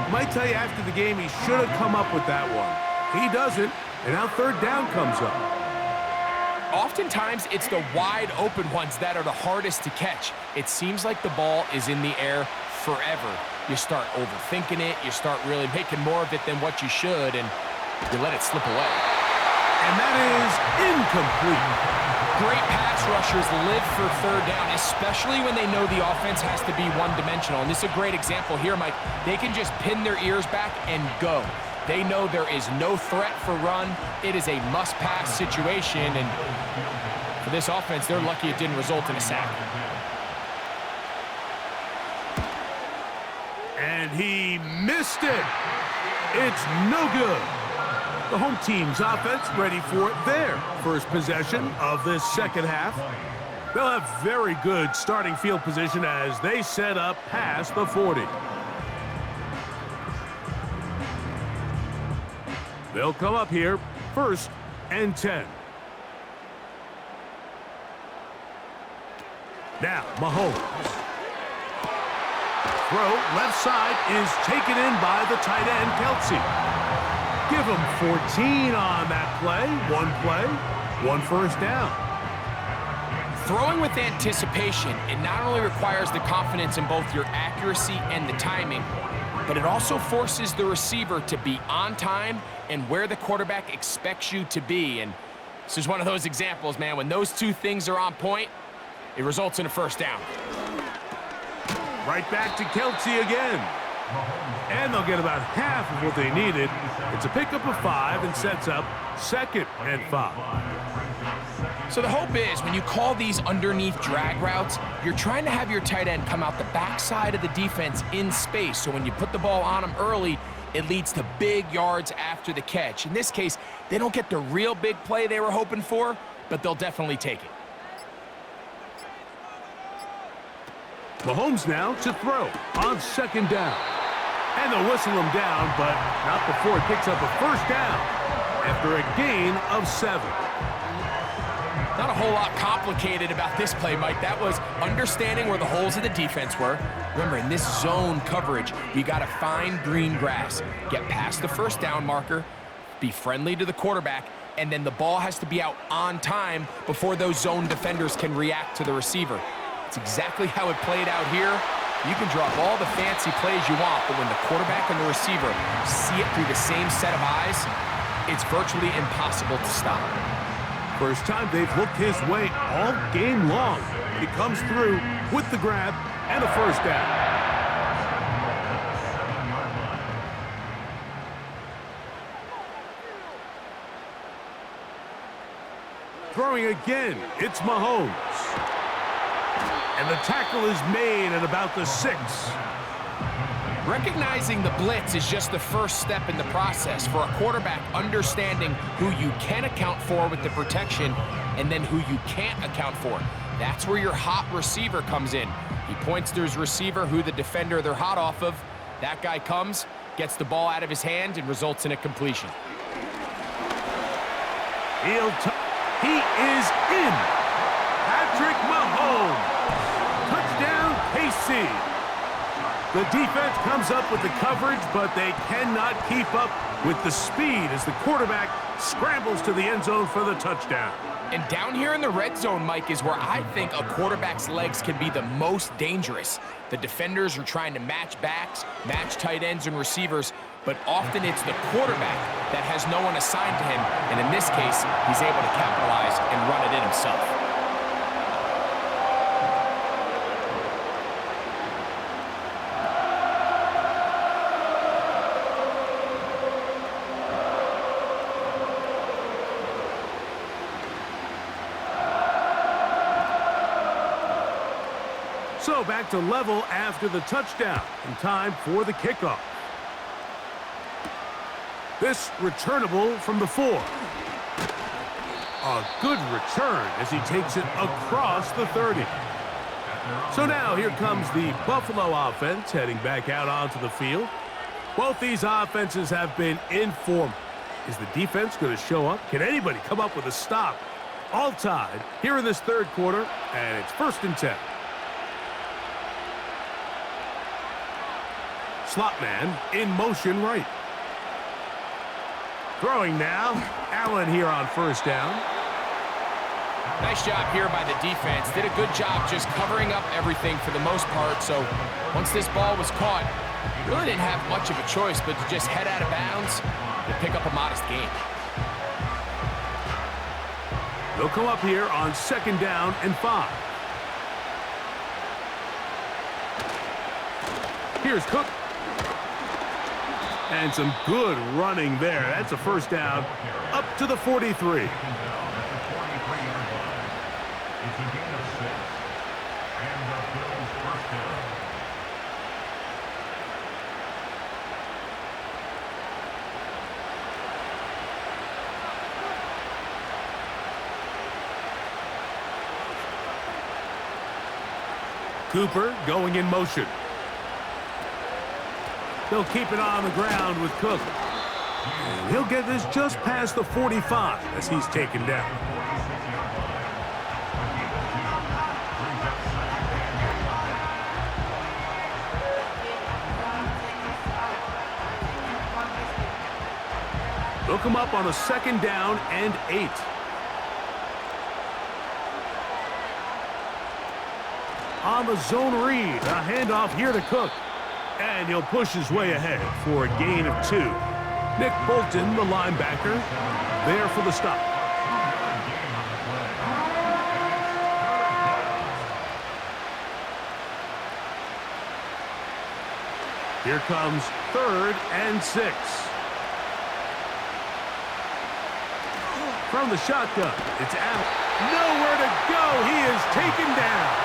Might tell you after the game he should have come up with that one. He doesn't, and now third down comes up. Oftentimes, it's the wide open ones that are the hardest to catch. It seems like the ball is in the air forever. You start overthinking it. You start really making more of it than what you should, and you let it slip away. And that is incomplete. Great pass rushers live for third down, especially when they know the offense has to be one-dimensional. And this is a great example here, Mike. They can just pin their ears back and go. They know there is no threat for run. It is a must-pass situation, and for this offense, they're lucky it didn't result in a sack. And he missed it. It's no good. The home team's offense ready for their first possession of this second half. They'll have very good starting field position as they set up past the 40. They'll come up here, 1st and 10. Now, Mahomes. Throw left side is taken in by the tight end, Kelsey. Give him 14 on that play, one first down. Throwing with anticipation, it not only requires the confidence in both your accuracy and the timing, but it also forces the receiver to be on time and where the quarterback expects you to be. And this is one of those examples, man. When those two things are on point, it results in a first down. Right back to Kelsey again. And they'll get about half of what they needed. It's a pickup of 5 and sets up 2nd and 5. So the hope is when you call these underneath drag routes, you're trying to have your tight end come out the backside of the defense in space. So when you put the ball on him early, it leads to big yards after the catch. In this case, they don't get the real big play they were hoping for, but they'll definitely take it. Mahomes now to throw on 2nd down. And they'll whistle him down, but not before he picks up a first down after a gain of 7. Not a whole lot complicated about this play, Mike. That was understanding where the holes of the defense were. Remember, in this zone coverage, you got to find green grass, get past the first down marker, be friendly to the quarterback, and then the ball has to be out on time before those zone defenders can react to the receiver. It's exactly how it played out here. You can drop all the fancy plays you want, but when the quarterback and the receiver see it through the same set of eyes, it's virtually impossible to stop. First time they've looked his way all game long. He comes through with the grab and a first down. Throwing again, it's Mahomes. And the tackle is made at about the 6. Recognizing the blitz is just the first step in the process for a quarterback understanding who you can account for with the protection and then who you can't account for. That's where your hot receiver comes in. He points to his receiver, who the defender they're hot off of. That guy comes, gets the ball out of his hand, and results in a completion. He is in. Patrick Mahomes. Touchdown, KC. The defense comes up with the coverage, but they cannot keep up with the speed as the quarterback scrambles to the end zone for the touchdown. And down here in the red zone, Mike, is where I think a quarterback's legs can be the most dangerous. The defenders are trying to match backs, match tight ends and receivers, but often it's the quarterback that has no one assigned to him, and in this case, he's able to capitalize and run it in himself. So back to level after the touchdown, and time for the kickoff. This returnable from the 4. A good return as he takes it across the 30. So now here comes the Buffalo offense heading back out onto the field. Both these offenses have been in form. Is the defense going to show up? Can anybody come up with a stop? All tied here in this third quarter, and it's 1st and 10. Slot man in motion right. Throwing now. Allen here on 1st down. Nice job here by the defense. Did a good job just covering up everything for the most part. So once this ball was caught, really didn't have much of a choice but to just head out of bounds and pick up a modest gain. They'll come up here on 2nd down and 5. Here's Cook. And some good running there. That's a 1st down up to the 43. Cooper going in motion. They'll keep it on the ground with Cook. And he'll get this just past the 45 as he's taken down. They'll come up on a 2nd down and 8. On the zone read, a handoff here to Cook. And he'll push his way ahead for a gain of 2. Nick Bolton, the linebacker, there for the stop. Here comes 3rd and 6. From the shotgun, it's Allen. Nowhere to go. He is taken down.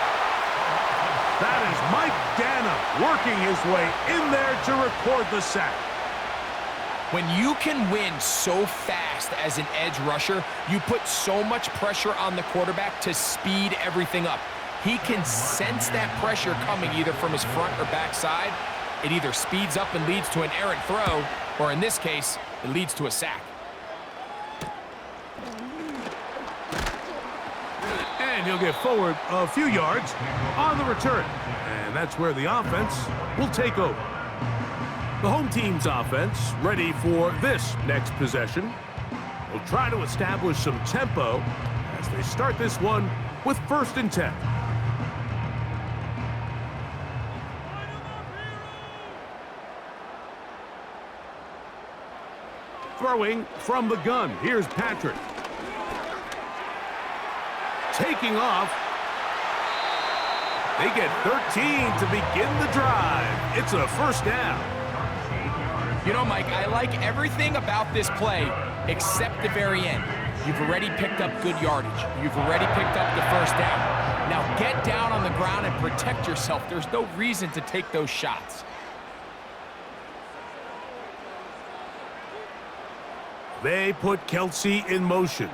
That is Mike Dana working his way in there to record the sack. When you can win so fast as an edge rusher, you put so much pressure on the quarterback to speed everything up. He can sense that pressure coming either from his front or back side. It either speeds up and leads to an errant throw, or in this case, it leads to a sack. And he'll get forward a few yards on the return. And that's where the offense will take over. The home team's offense ready for this next possession. Will try to establish some tempo as they start this one with 1st and 10. Throwing from the gun. Here's Patrick. Taking off. They get 13 to begin the drive. It's a 1st down. You know, Mike, I like everything about this play except the very end. You've already picked up good yardage. You've already picked up the 1st down. Now get down on the ground and protect yourself. There's no reason to take those shots. They put Kelsey in motion.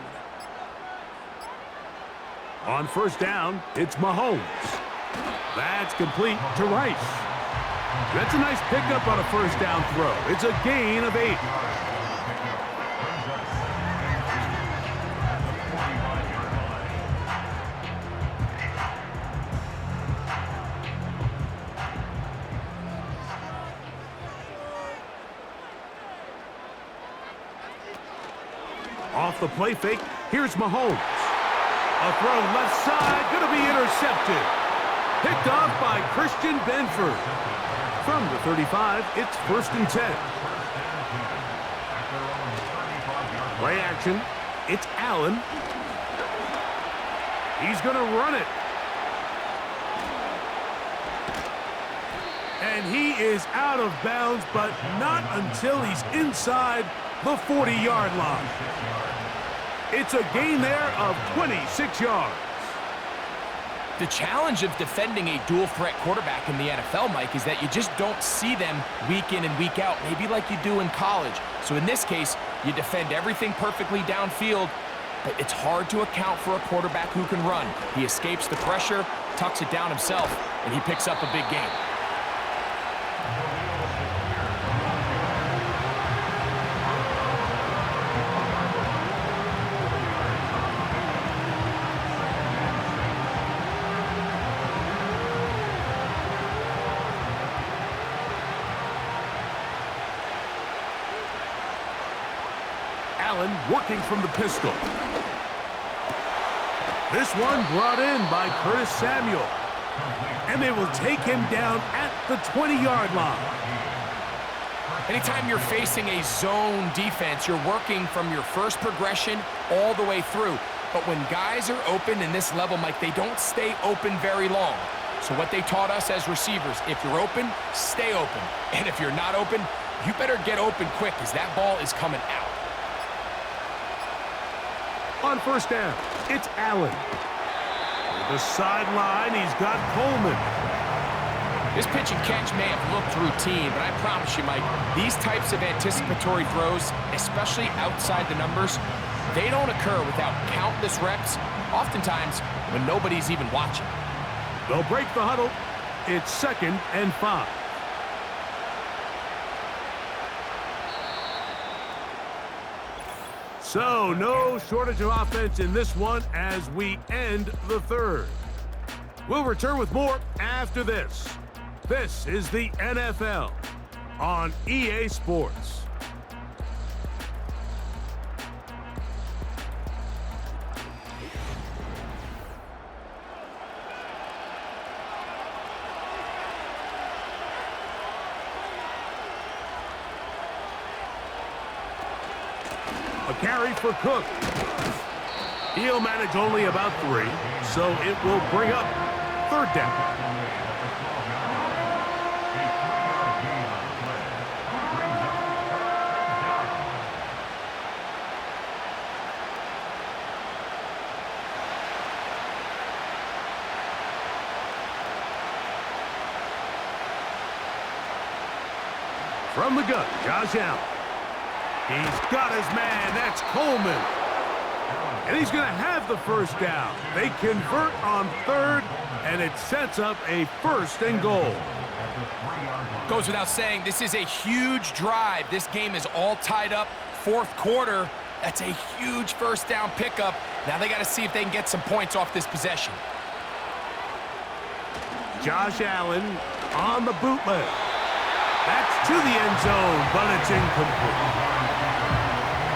On 1st down, it's Mahomes. That's complete to Rice. That's a nice pickup on a 1st down throw. It's a gain of 8. Off the play fake, here's Mahomes. A throw left side, going to be intercepted. Picked off by Christian Benford. From the 35, it's 1st and 10. Play action. It's Allen. He's going to run it. And he is out of bounds, but not until he's inside the 40-yard line. It's a gain there of 26 yards. The challenge of defending a dual-threat quarterback in the NFL, Mike, is that you just don't see them week in and week out, maybe like you do in college. So in this case, you defend everything perfectly downfield, but it's hard to account for a quarterback who can run. He escapes the pressure, tucks it down himself, and he picks up a big gain. Allen working from the pistol. This one brought in by Curtis Samuel. And they will take him down at the 20-yard line. Anytime you're facing a zone defense, you're working from your first progression all the way through. But when guys are open in this level, Mike, they don't stay open very long. So what they taught us as receivers, if you're open, stay open. And if you're not open, you better get open quick because that ball is coming out. On 1st down, it's Allen. The sideline, he's got Coleman. This pitch and catch may have looked routine, but I promise you, Mike, these types of anticipatory throws, especially outside the numbers, they don't occur without countless reps, oftentimes when nobody's even watching. They'll break the huddle. It's 2nd and 5. So, no shortage of offense in this one as we end the 3rd. We'll return with more after this. This is the NFL on EA Sports. A carry for Cook. He'll manage only about 3, so it will bring up 3rd down. From the gun, Josh Allen. He's got his man. That's Coleman. And he's going to have the 1st down. They convert on 3rd, and it sets up a 1st and goal. Goes without saying, this is a huge drive. This game is all tied up. 4th quarter, that's a huge 1st down pickup. Now they got to see if they can get some points off this possession. Josh Allen on the bootleg. That's to the end zone, but it's incomplete.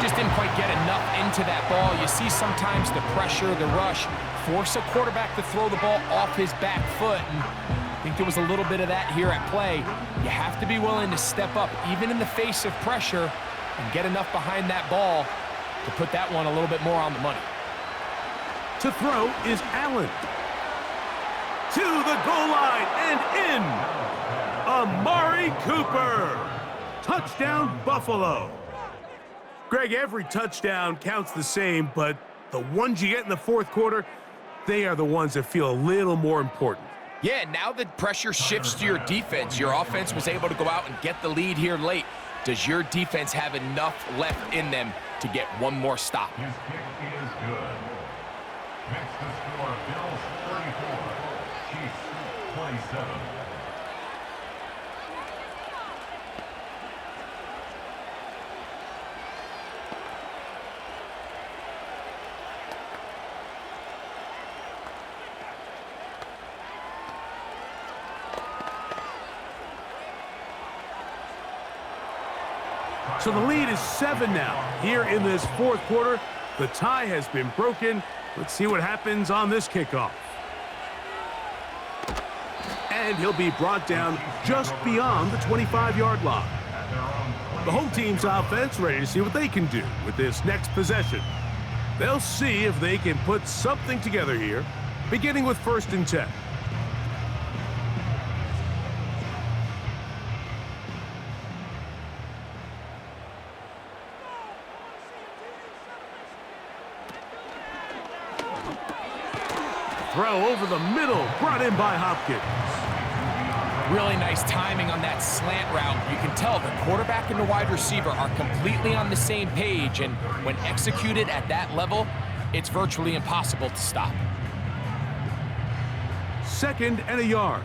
Just didn't quite get enough into that ball. You see sometimes the pressure, the rush, force a quarterback to throw the ball off his back foot. And I think there was a little bit of that here at play. You have to be willing to step up, even in the face of pressure, and get enough behind that ball to put that one a little bit more on the money. To throw is Allen. To the goal line and in. Amari Cooper. Touchdown, Buffalo. Greg, every touchdown counts the same, but the ones you get in the 4th quarter, they are the ones that feel a little more important. Yeah, now the pressure shifts to your defense. Your offense was able to go out and get the lead here late. Does your defense have enough left in them to get one more stop? His kick is good. Makes the score Bills 34, Chiefs 27. So the lead is 7 now. Here in this 4th quarter, the tie has been broken, Let's see what happens on this kickoff. And he'll be brought down just beyond the 25-yard line. The home team's offense ready to see what they can do with this next possession. They'll see if they can put something together here, beginning with 1st and 10. Throw over the middle, brought in by Hopkins. Really nice timing on that slant route. You can tell the quarterback and the wide receiver are completely on the same page, and when executed at that level, it's virtually impossible to stop. 2nd and a yard.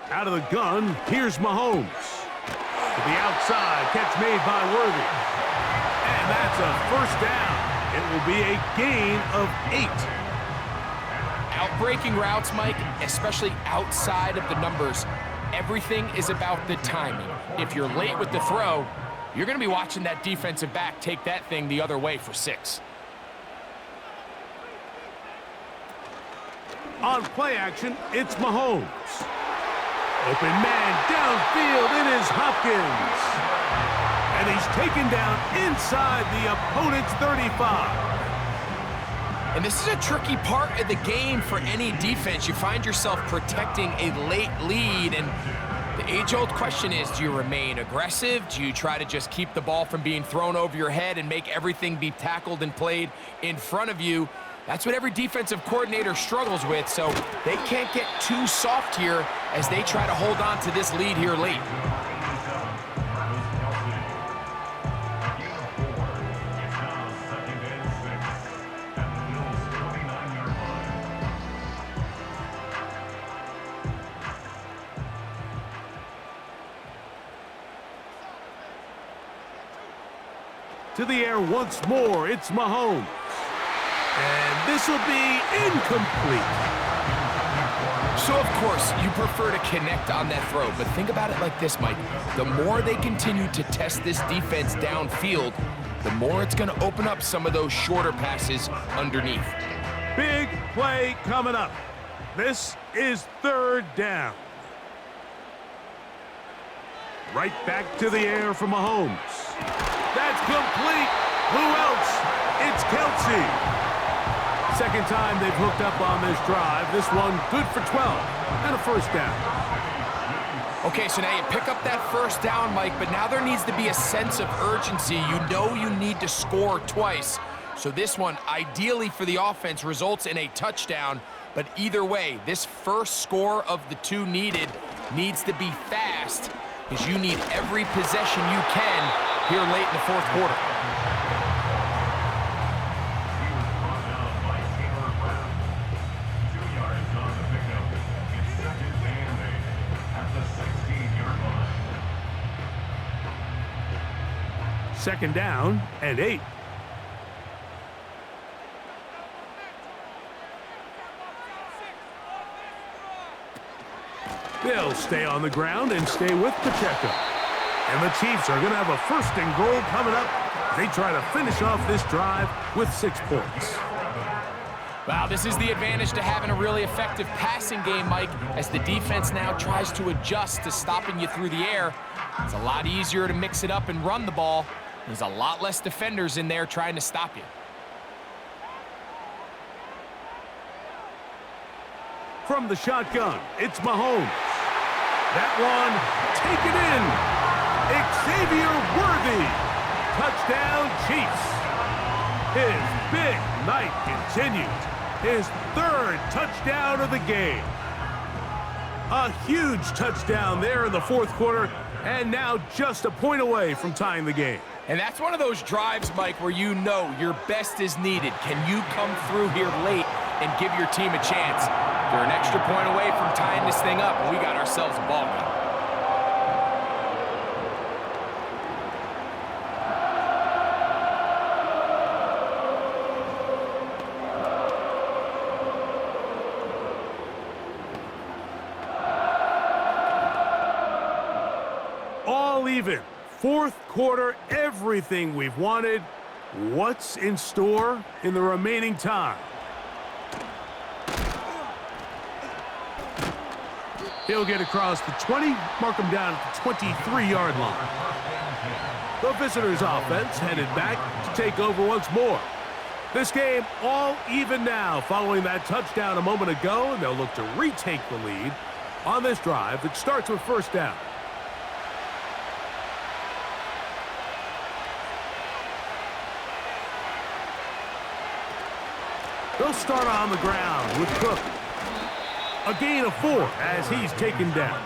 Out of the gun, here's Mahomes. To the outside, catch made by Worthy. And that's a 1st down. It will be a gain of 8. Outbreaking routes, Mike, especially outside of the numbers, everything is about the timing. If you're late with the throw, you're going to be watching that defensive back take that thing the other way for 6. On play action, it's Mahomes. Open man downfield, it is Hopkins. And he's taken down inside the opponent's 35. And this is a tricky part of the game for any defense. You find yourself protecting a late lead, and the age-old question is, do you remain aggressive? Do you try to just keep the ball from being thrown over your head and make everything be tackled and played in front of you? That's what every defensive coordinator struggles with, so they can't get too soft here as they try to hold on to this lead here late. To the air once more, it's Mahomes. And this will be incomplete. So, of course, you prefer to connect on that throw, but think about it like this, Mike. The more they continue to test this defense downfield, the more it's going to open up some of those shorter passes underneath. Big play coming up. This is 3rd down. Right back to the air for Mahomes. That's complete. Who else? It's Kelsey. 2nd time they've hooked up on this drive. This one good for 12 and a 1st down. Okay, so now you pick up that 1st down, Mike, but now there needs to be a sense of urgency. You know you need to score twice. So this one, ideally for the offense, results in a touchdown. But either way, this first score of the 2 needed needs to be fast, because you need every possession you can here late in the 4th quarter. Second down and 8. They'll stay on the ground and stay with Pacheco. And the Chiefs are going to have a 1st and goal coming up. They try to finish off this drive with 6 points. Wow, this is the advantage to having a really effective passing game, Mike, as the defense now tries to adjust to stopping you through the air. It's a lot easier to mix it up and run the ball. There's a lot less defenders in there trying to stop you. From the shotgun, it's Mahomes. That one, taken in. Xavier Worthy. Touchdown, Chiefs. His big night continues. His 3rd touchdown of the game. A huge touchdown there in the 4th quarter, and now just a point away from tying the game. And that's one of those drives, Mike, where you know your best is needed. Can you come through here late and give your team a chance? They're an extra point away from tying this thing up, and we got ourselves a ball game. All even. Fourth quarter, everything we've wanted. What's in store in the remaining time? He'll get across the 20, mark him down at the 23-yard line. The visitors' offense headed back to take over once more. This game all even now following that touchdown a moment ago, and they'll look to retake the lead on this drive that starts with first down. They'll start on the ground with Cook. A gain of 4 as he's taken down.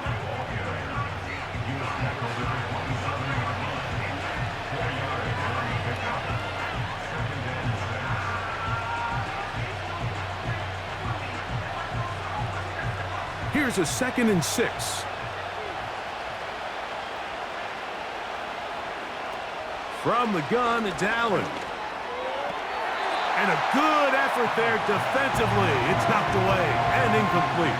Here's a 2nd and 6. From the gun, it's Allen. And a good effort there defensively. It's knocked away and incomplete.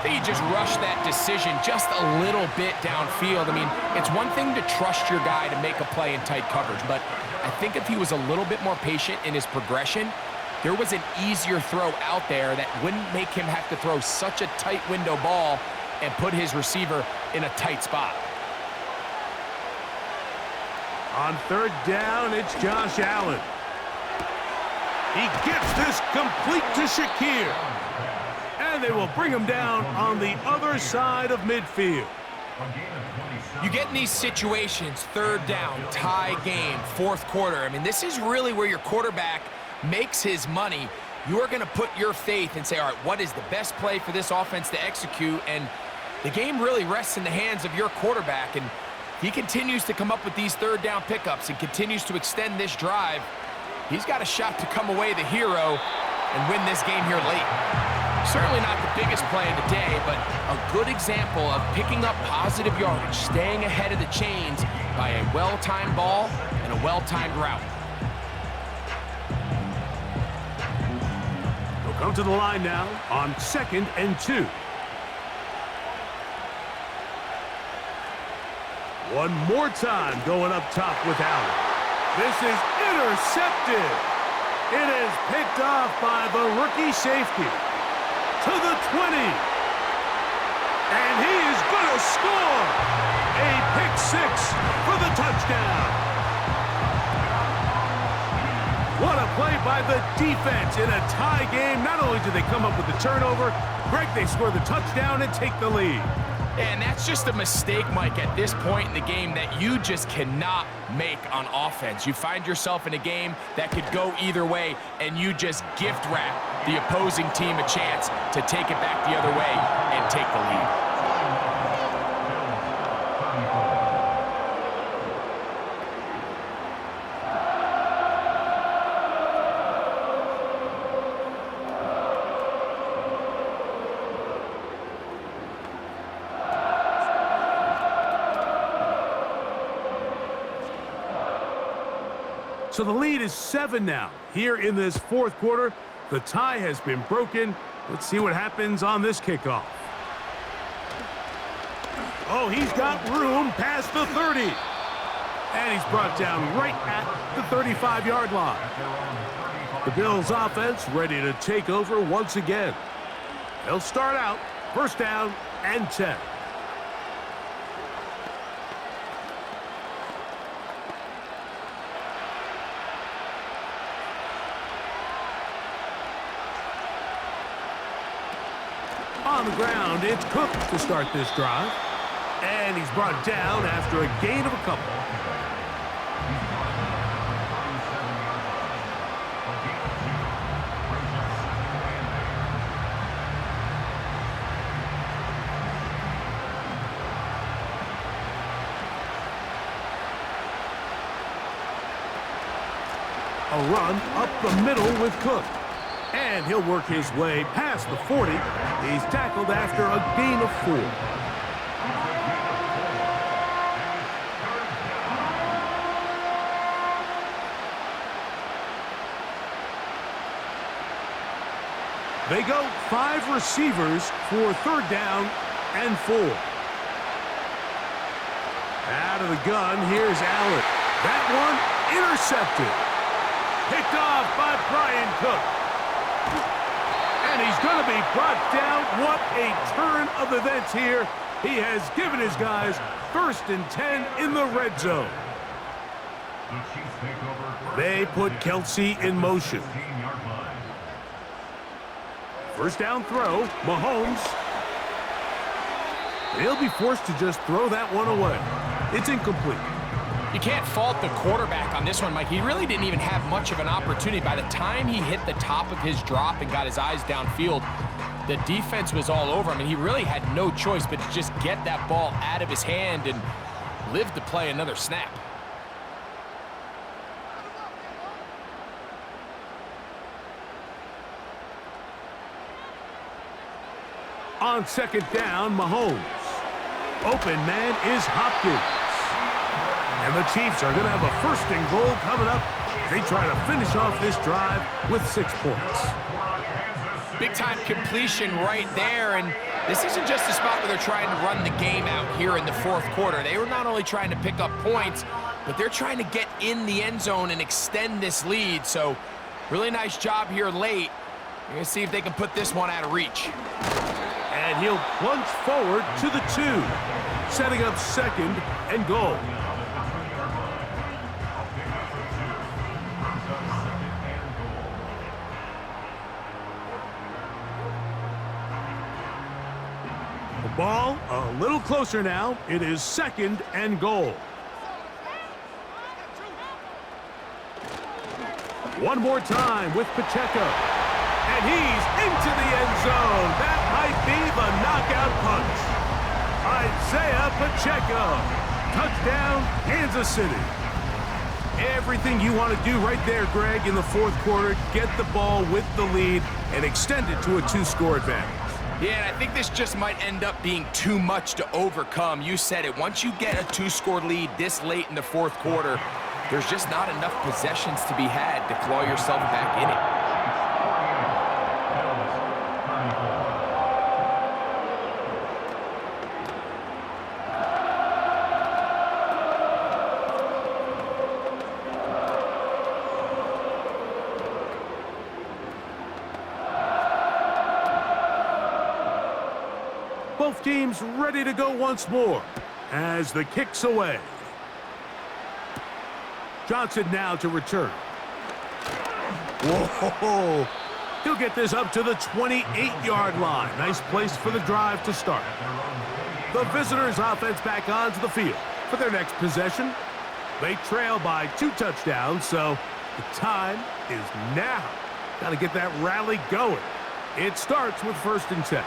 He just rushed that decision just a little bit downfield. I mean, it's one thing to trust your guy to make a play in tight coverage, but I think if he was a little bit more patient in his progression, there was an easier throw out there that wouldn't make him have to throw such a tight window ball and put his receiver in a tight spot. On third down, it's Josh Allen. He gets this complete to Shakir. And they will bring him down on the other side of midfield. You get in these situations, third down, tie game, fourth quarter. I mean, this is really where your quarterback makes his money. You're going to put your faith and say, all right, what is the best play for this offense to execute? And the game really rests in the hands of your quarterback. And he continues to come up with these third down pickups and continues to extend this drive. He's got a shot to come away the hero and win this game here late. Certainly not the biggest play of the day, but a good example of picking up positive yardage, staying ahead of the chains by a well-timed ball and a well-timed route. They'll come to the line now on 2nd and 2. One more time going up top with Allen. This is intercepted. It is picked off by the rookie safety to the 20. And he is going to score. A pick 6 for the touchdown. What a play by the defense in a tie game. Not only do they come up with the turnover, Greg, they score the touchdown and take the lead. And that's just a mistake, Mike, at this point in the game that you just cannot make on offense. You find yourself in a game that could go either way, and you just gift wrap the opposing team a chance to take it back the other way and take the lead. So the lead is 7 now. Here in this fourth quarter, the tie has been broken. Let's see what happens on this kickoff. Oh, he's got room past the 30. And he's brought down right at the 35-yard line. The Bills offense ready to take over once again. They'll start out first down and 10. On the ground, it's Cook to start this drive. And he's brought down after a gain of a couple. A run up the middle with Cook. And he'll work his way past the 40. He's tackled after a gain of 4. They go 5 receivers for third down and 4. Out of the gun, here's Allen. That one intercepted. Picked off by Brian Cook. And he's going to be brought down. What a turn of events here. He has given his guys 1st and 10 in the red zone. They put Kelsey in motion. 1st down throw, Mahomes. He'll be forced to just throw that one away. It's incomplete. You can't fault the quarterback on this one, Mike. He really didn't even have much of an opportunity. By the time he hit the top of his drop and got his eyes downfield, the defense was all over him, and he really had no choice but to just get that ball out of his hand and live to play another snap. On 2nd down, Mahomes. Open man is Hopkins. And the Chiefs are going to have a 1st and goal coming up. They try to finish off this drive with 6 points. Big-time completion right there, and this isn't just a spot where they're trying to run the game out here in the 4th quarter. They were not only trying to pick up points, but they're trying to get in the end zone and extend this lead. So really nice job here late. You're going to see if they can put this one out of reach. And he'll plunge forward to the 2, setting up 2nd and goal. The ball a little closer now. It is 2nd and goal. One more time with Pacheco. And he's into the end zone. That might be the knockout punch. Isaiah Pacheco. Touchdown, Kansas City. Everything you want to do right there, Greg, in the 4th quarter. Get the ball with the lead and extend it to a 2-score advantage. Yeah, and I think this just might end up being too much to overcome. You said it. Once you get a 2-score lead this late in the 4th quarter, there's just not enough possessions to be had to claw yourself back in it. Both teams ready to go once more as the kick's away. Johnson now to return. Whoa! He'll get this up to the 28-yard line. Nice place for the drive to start. The visitors' offense back onto the field for their next possession. They trail by 2 touchdowns, so the time is now. Got to get that rally going. It starts with 1st and 10.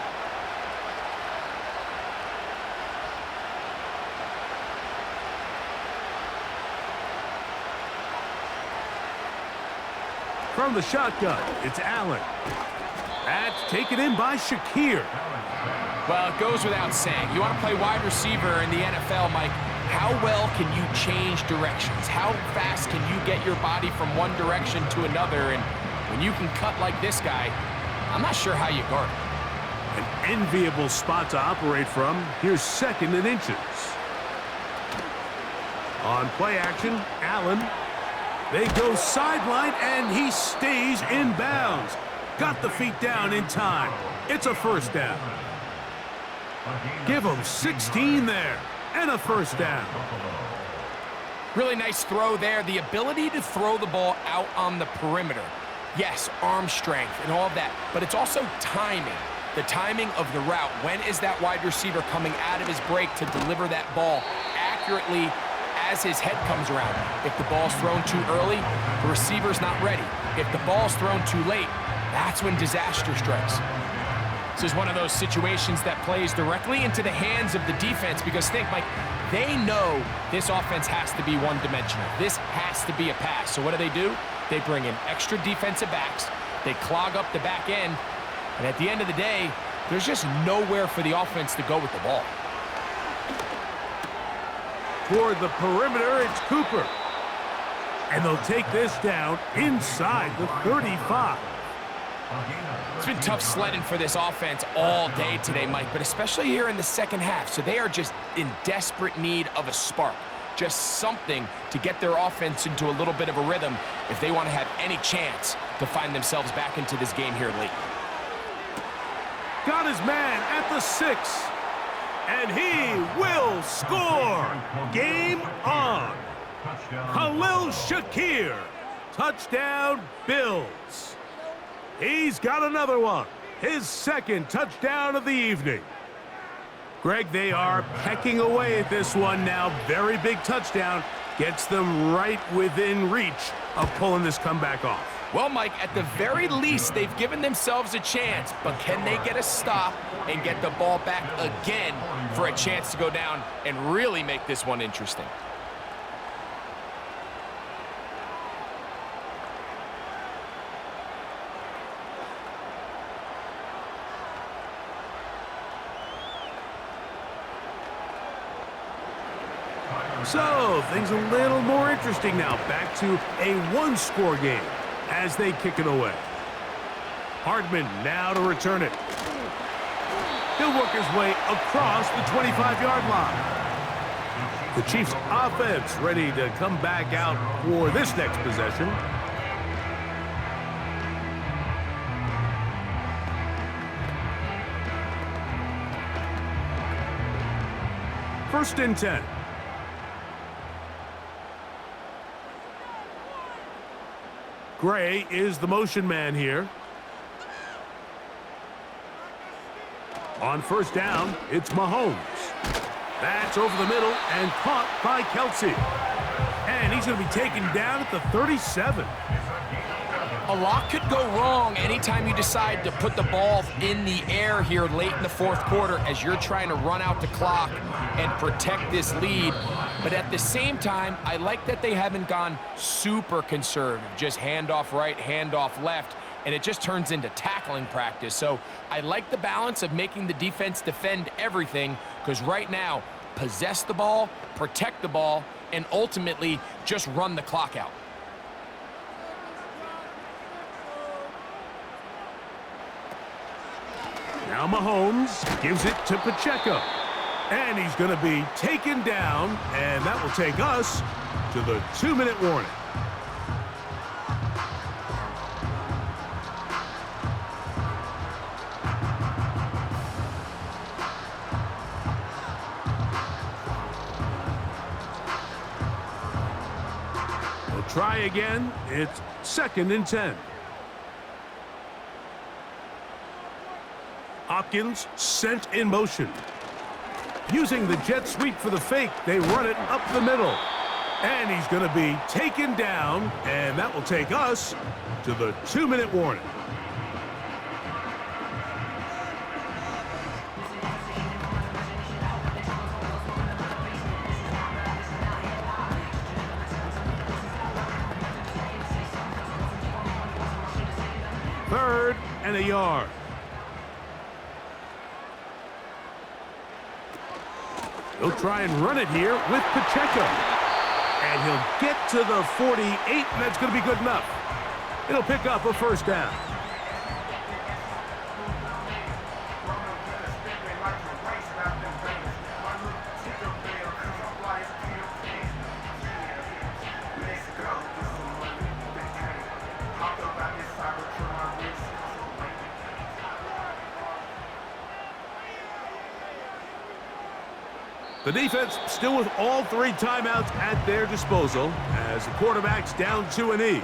From the shotgun, it's Allen. That's taken in by Shakir. Well, it goes without saying. You want to play wide receiver in the NFL, Mike. How well can you change directions? How fast can you get your body from one direction to another? And when you can cut like this guy, I'm not sure how you guard it. An enviable spot to operate from. Here's 2nd and inches. On play action, Allen. They go sideline, and he stays in bounds. Got the feet down in time. It's a 1st down. Give him 16 there, and a 1st down. Really nice throw there. The ability to throw the ball out on the perimeter. Yes, arm strength and all that, but it's also timing. The timing of the route. When is that wide receiver coming out of his break to deliver that ball accurately as his head comes around? If the ball's thrown too early, the receiver's not ready. If the ball's thrown too late, that's when disaster strikes. This is one of those situations that plays directly into the hands of the defense because think, Mike, they know this offense has to be one-dimensional. This has to be a pass. So what do? They bring in extra defensive backs. They clog up the back end. And at the end of the day, there's just nowhere for the offense to go with the ball. Toward the perimeter, it's Cooper. And they'll take this down inside the 35. It's been tough sledding for this offense all day today, Mike, but especially here in the second half. So they are just in desperate need of a spark, just something to get their offense into a little bit of a rhythm if they want to have any chance to find themselves back into this game here late. Got his man at the 6. And he will score. Game on. Khalil Shakir. Touchdown, Bills. He's got another one. His second touchdown of the evening. Greg, they are pecking away at this one now. Very big touchdown. Gets them right within reach of pulling this comeback off. Well, Mike, at the very least, they've given themselves a chance, but can they get a stop and get the ball back again for a chance to go down and really make this one interesting? So, things a little more interesting now. Back to a one-score game as they kick it away. Hardman now to return it. He'll work his way across the 25-yard line. The Chiefs' offense ready to come back out for this next possession. First and 10. Gray is the motion man here. On first down, it's Mahomes. That's over the middle and caught by Kelsey. And he's going to be taken down at the 37. A lot could go wrong anytime you decide to put the ball in the air here late in the fourth quarter as you're trying to run out the clock and protect this lead. But at the same time, I like that they haven't gone super conservative, just handoff right, handoff left, and it just turns into tackling practice. So I like the balance of making the defense defend everything, because right now, possess the ball, protect the ball, and ultimately just run the clock out. Now Mahomes gives it to Pacheco. And he's going to be taken down, and that will take us to the 2-minute warning. We'll try again. It's 2nd and 10. Hopkins sent in motion. Using the jet sweep for the fake, they run it up the middle. And he's going to be taken down, and that will take us to the 2-minute warning. Third and a yard. He'll try and run it here with Pacheco. And he'll get to the 48, and that's going to be good enough. It'll pick up a first down. The defense still with all 3 timeouts at their disposal as the quarterback's down to a knee.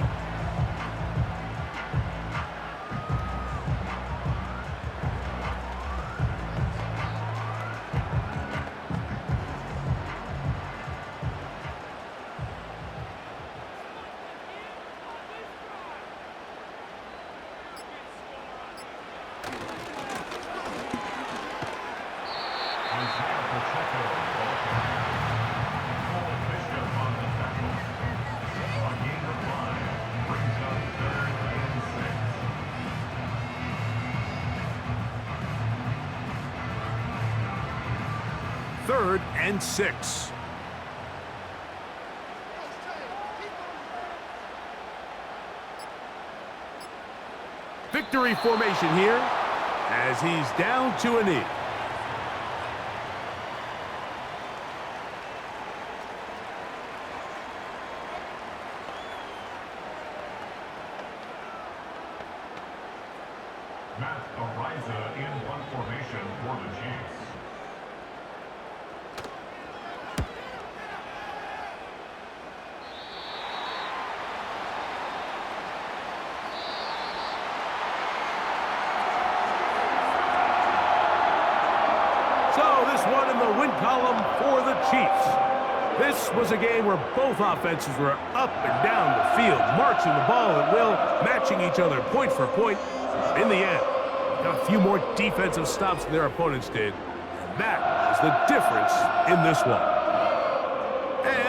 Third and 6. victory formation here as he's down to a knee. Matt Ariza in one formation for the Chiefs. So this one in the win column for the Chiefs. This was a game where both offenses were up and down the field, marching the ball at will, matching each other point for point. In the end, got a few more defensive stops than their opponents did. And that is the difference in this one.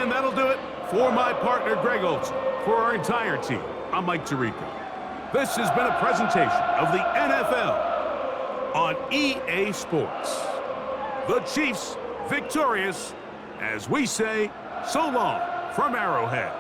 And that'll do it for my partner, Greg Olson. For our entire team, I'm Mike Tirico. This has been a presentation of the NFL on EA Sports. The Chiefs victorious, as we say, so long from Arrowhead.